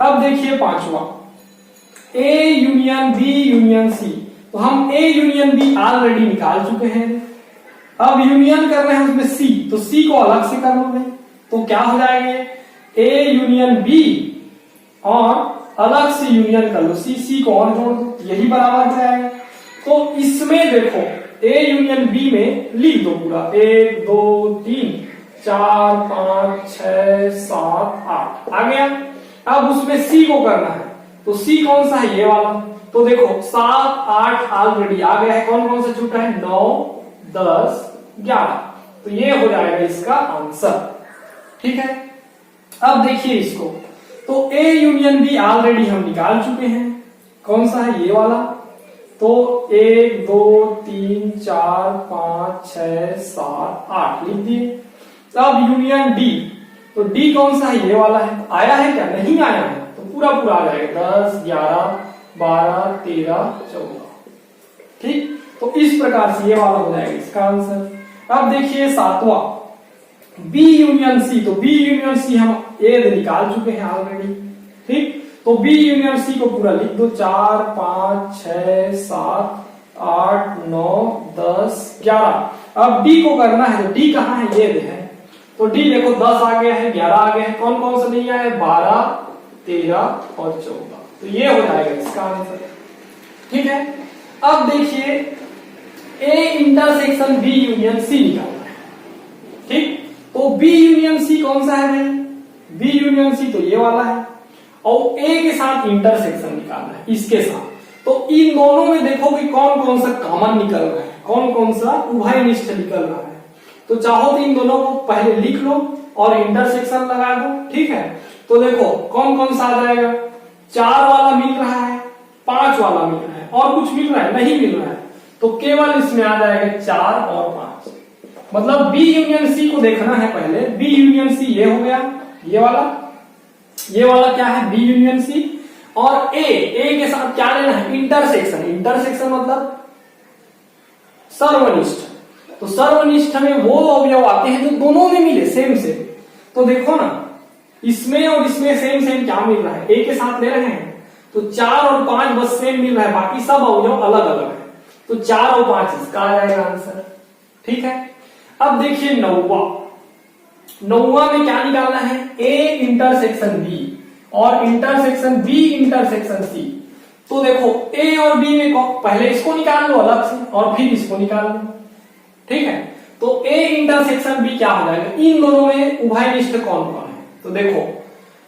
अब देखिए पांचवा, A union B union C. तो हम ए यूनियन बी ऑलरेडी निकाल चुके हैं, अब यूनियन कर रहे हैं उसमें सी, तो सी को अलग से कर लो। तो क्या हो जाएंगे, ए यूनियन बी और अलग से यूनियन कर लो, सी सी को और जोड़ दो, यही बराबर हो जाएगा। तो इसमें देखो ए यूनियन बी में लिख दो पूरा, 1 2 3 4 5 6 7 8 आ गया। अब उसमें सी को करना है, तो सी कौन सा है, ये वाला। तो देखो 7 8 ऑलरेडी आ गया है, कौन कौन सा छूटा है, 9 10 11। तो ये हो जाएगा इसका आंसर। ठीक है, अब देखिए इसको, तो ए यूनियन बी ऑलरेडी हम निकाल चुके हैं, कौन सा है, ये वाला। तो 1 2 3 4 5 6 7 8 लिख दिए। अब यूनियन डी, तो डी कौन सा है, ये वाला है। आया है क्या, नहीं आया है, तो पूरा पूरा आ जाएगा, 10 11 12 13 14। ठीक, तो इस प्रकार से ये वाला हो जाएगा इसका आंसर। अब देखिए सातवां, बी यूनियन सी। तो बी यूनियन सी हम ए निकाल चुके हैं ऑलरेडी। ठीक, तो बी यूनियन सी को पूरा लिख दो, 4 5 6 7 8 9 10 11। अब डी को करना है, तो डी कहाँ है, ये है। तो डी देखो 10 आ गया है, 11 आ गया है, कौन कौन सा नहीं आया है, 12 13 और 14। तो ये हो जाएगा इसका आंसर। ठीक है, अब देखिए A intersection B union C निकालना है। ठीक, तो बी यूनियन सी कौन सा है भाई, बी यूनियन सी तो ये वाला है, और ए के साथ इंटरसेक्शन निकालना है इसके साथ। तो इन दोनों में देखो कि कौन कौन सा कॉमन निकल रहा है, कौन कौन सा उभयनिष्ठ निकल रहा है। तो चाहो तो इन दोनों को पहले लिख लो और इंटरसेक्शन लगा दो। ठीक है, तो देखो कौन कौन सा आ जाएगा, 4 वाला मिल रहा है, 5 वाला मिल रहा है, और कुछ मिल रहा है, नहीं मिल रहा है। तो केवल इसमें आ जाएगा 4 और 5। मतलब बी यूनियन सी को देखना है पहले, बी यूनियन सी ये हो गया, ये वाला क्या है, बी यूनियन सी। और ए के साथ क्या लेना है, इंटरसेक्शन। इंटरसेक्शन मतलब सर्वनिष्ठ। तो सर्वनिष्ठ में वो अवयव आते हैं जो दोनों में मिले सेम सेम। तो देखो ना, इसमें और इसमें सेम सेम क्या मिल रहा है, ए के साथ ले रहे हैं, तो 4 और 5 बस सेम मिल रहा है, बाकी सब अवयव अलग अलग है। तो 4 और 5 इसका आ जाएगा आंसर। ठीक है, अब देखिए नौवा में क्या निकालना है, ए इंटरसेक्शन बी और इंटरसेक्शन बी इंटरसेक्शन सी। तो देखो ए और बी में पहले इसको निकाल लो अलग से और फिर इसको निकाल लो। ठीक है, तो ए इंटरसेक्शन बी क्या हो जाएगा, इन दोनों में उभयनिष्ठ कौन कौन है। तो देखो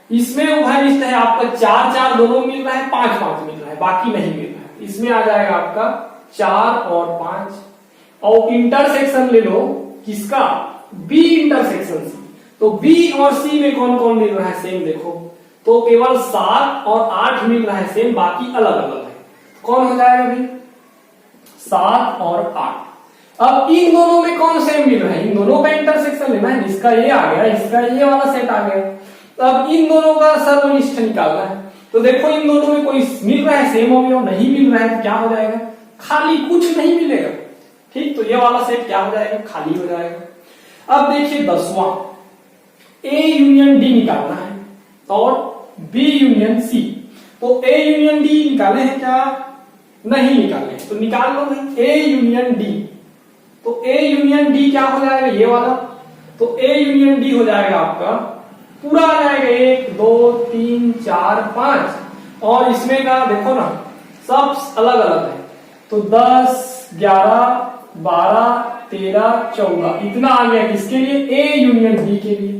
इसमें उभयनिष्ठ है आपका 4 4 दोनों मिल रहा है, 5 5 मिल रहा है, बाकी नहीं मिल रहा है। इसमें आ जाएगा आपका 4 और 5। और इंटरसेक्शन ले लो किसका, बी इंटरसेक्शन सी। तो बी और सी में कौन कौन मिल रहा है सेम, देखो तो केवल 7 और 8 मिल रहा है सेम, बाकी अलग अलग है। कौन हो जाएगा भाई, 7 और 8। अब इन दोनों में कौन सेम मिल रहा है, इन दोनों का इंटरसेक्शन लेना है, इसका ये आ गया, इसका ये वाला सेट आ गया। तो अब इन दोनों का सर्वनिष्ठ निकालना है। तो देखो इन दोनों में कोई मिल रहा है सेम अवयव, नहीं मिल रहा है, तो क्या हो जाएगा, खाली, कुछ नहीं मिलेगा। ठीक, तो ये वाला सेट क्या हो जाएगा, खाली हो जाएगा। अब देखिए 10वां, ए यूनियन डी निकालना है और बी यूनियन सी। तो ए यूनियन डी निकाले हैं क्या, नहीं निकाले, तो निकाल लो भाई ए यूनियन डी। तो ए यूनियन डी क्या हो जाएगा, ये वाला। तो ए यूनियन डी हो जाएगा आपका पूरा आ जाएगा 1 2 3 4 5, और इसमें का देखो ना सब अलग अलग है। तो 10 11 12 13 14 इतना आ गया किसके लिए, ए यूनियन बी के लिए।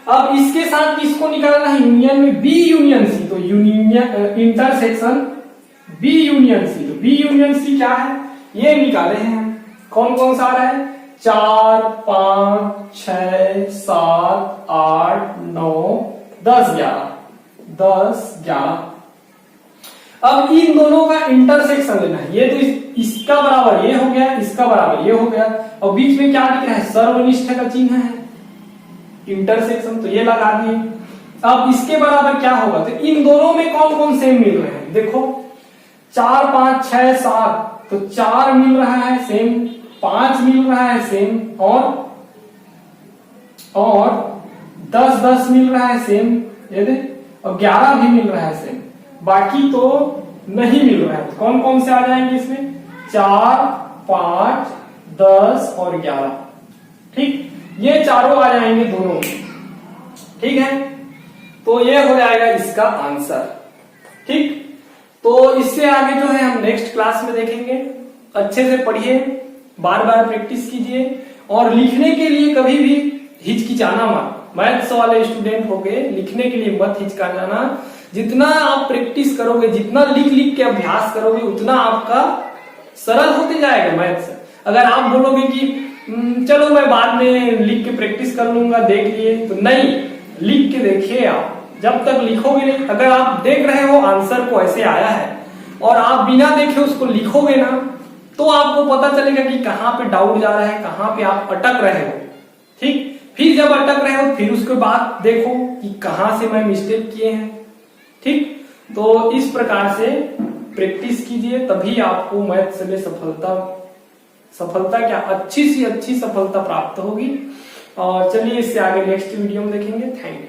अब इसके साथ किसको निकालना है, यूनियन में बी यूनियन सी। तो union intersection B union C. तो बी यूनियन सी क्या है, ये निकाले हैं। कौन कौन सा आ रहा है, 4 5 6 7 8 9 10 11। अब इन दोनों का इंटरसेक्शन लेना है। ये तो इसका बराबर ये हो गया, इसका बराबर ये हो गया, और बीच में क्या दिख रहा है, सर्वनिष्ठ का चिन्ह है, इंटरसेक्शन। तो ये लगा दिए। अब इसके बराबर क्या होगा, तो इन दोनों में कौन कौन सेम मिल रहे हैं, देखो 4 5 6 7। तो 4 मिल रहा है सेम, 5 मिल रहा है सेम, और और 10-10 मिल रहा है सेम, ये देख, और 11 भी मिल रहा है सेम, बाकी तो नहीं मिल रहा है। कौन कौन से आ जाएंगे इसमें? 4, 5, 10 और 11। ठीक, ये चारों आ जाएंगे दोनों। ठीक है, तो ये हो जाएगा इसका आंसर। ठीक, तो इससे आगे जो है हम नेक्स्ट क्लास में देखेंगे। अच्छे से पढ़िए, बार बार प्रैक्टिस कीजिए, और लिखने के लिए कभी भी हिचकिचाना मत। मैथ्स वाले स्टूडेंट हो गए, लिखने के लिए मत हिचकिचाना। जितना आप प्रैक्टिस करोगे, जितना लिख लिख के अभ्यास करोगे, उतना आपका सरल होते जाएगा मैथ्स। अगर आप बोलोगे कि चलो मैं बाद में लिख के प्रैक्टिस कर लूंगा, देख लिए, तो नहीं, लिख के देखिए आप। जब तक लिखोगे नहीं, अगर आप देख रहे हो आंसर को ऐसे आया है और आप बिना देखे उसको लिखोगे ना, तो आपको पता चलेगा कि कहाँ पे डाउट जा रहा है, कहाँ पे आप अटक रहे हो। ठीक, फिर जब अटक रहे हो फिर उसके बाद देखो कि कहाँ से मैं मिस्टेक किए हैं। ठीक, तो इस प्रकार से प्रैक्टिस कीजिए, तभी आपको मैथ्स में सफलता क्या, अच्छी सी अच्छी सफलता प्राप्त होगी। और चलिए इससे आगे नेक्स्ट वीडियो में देखेंगे। Thank you.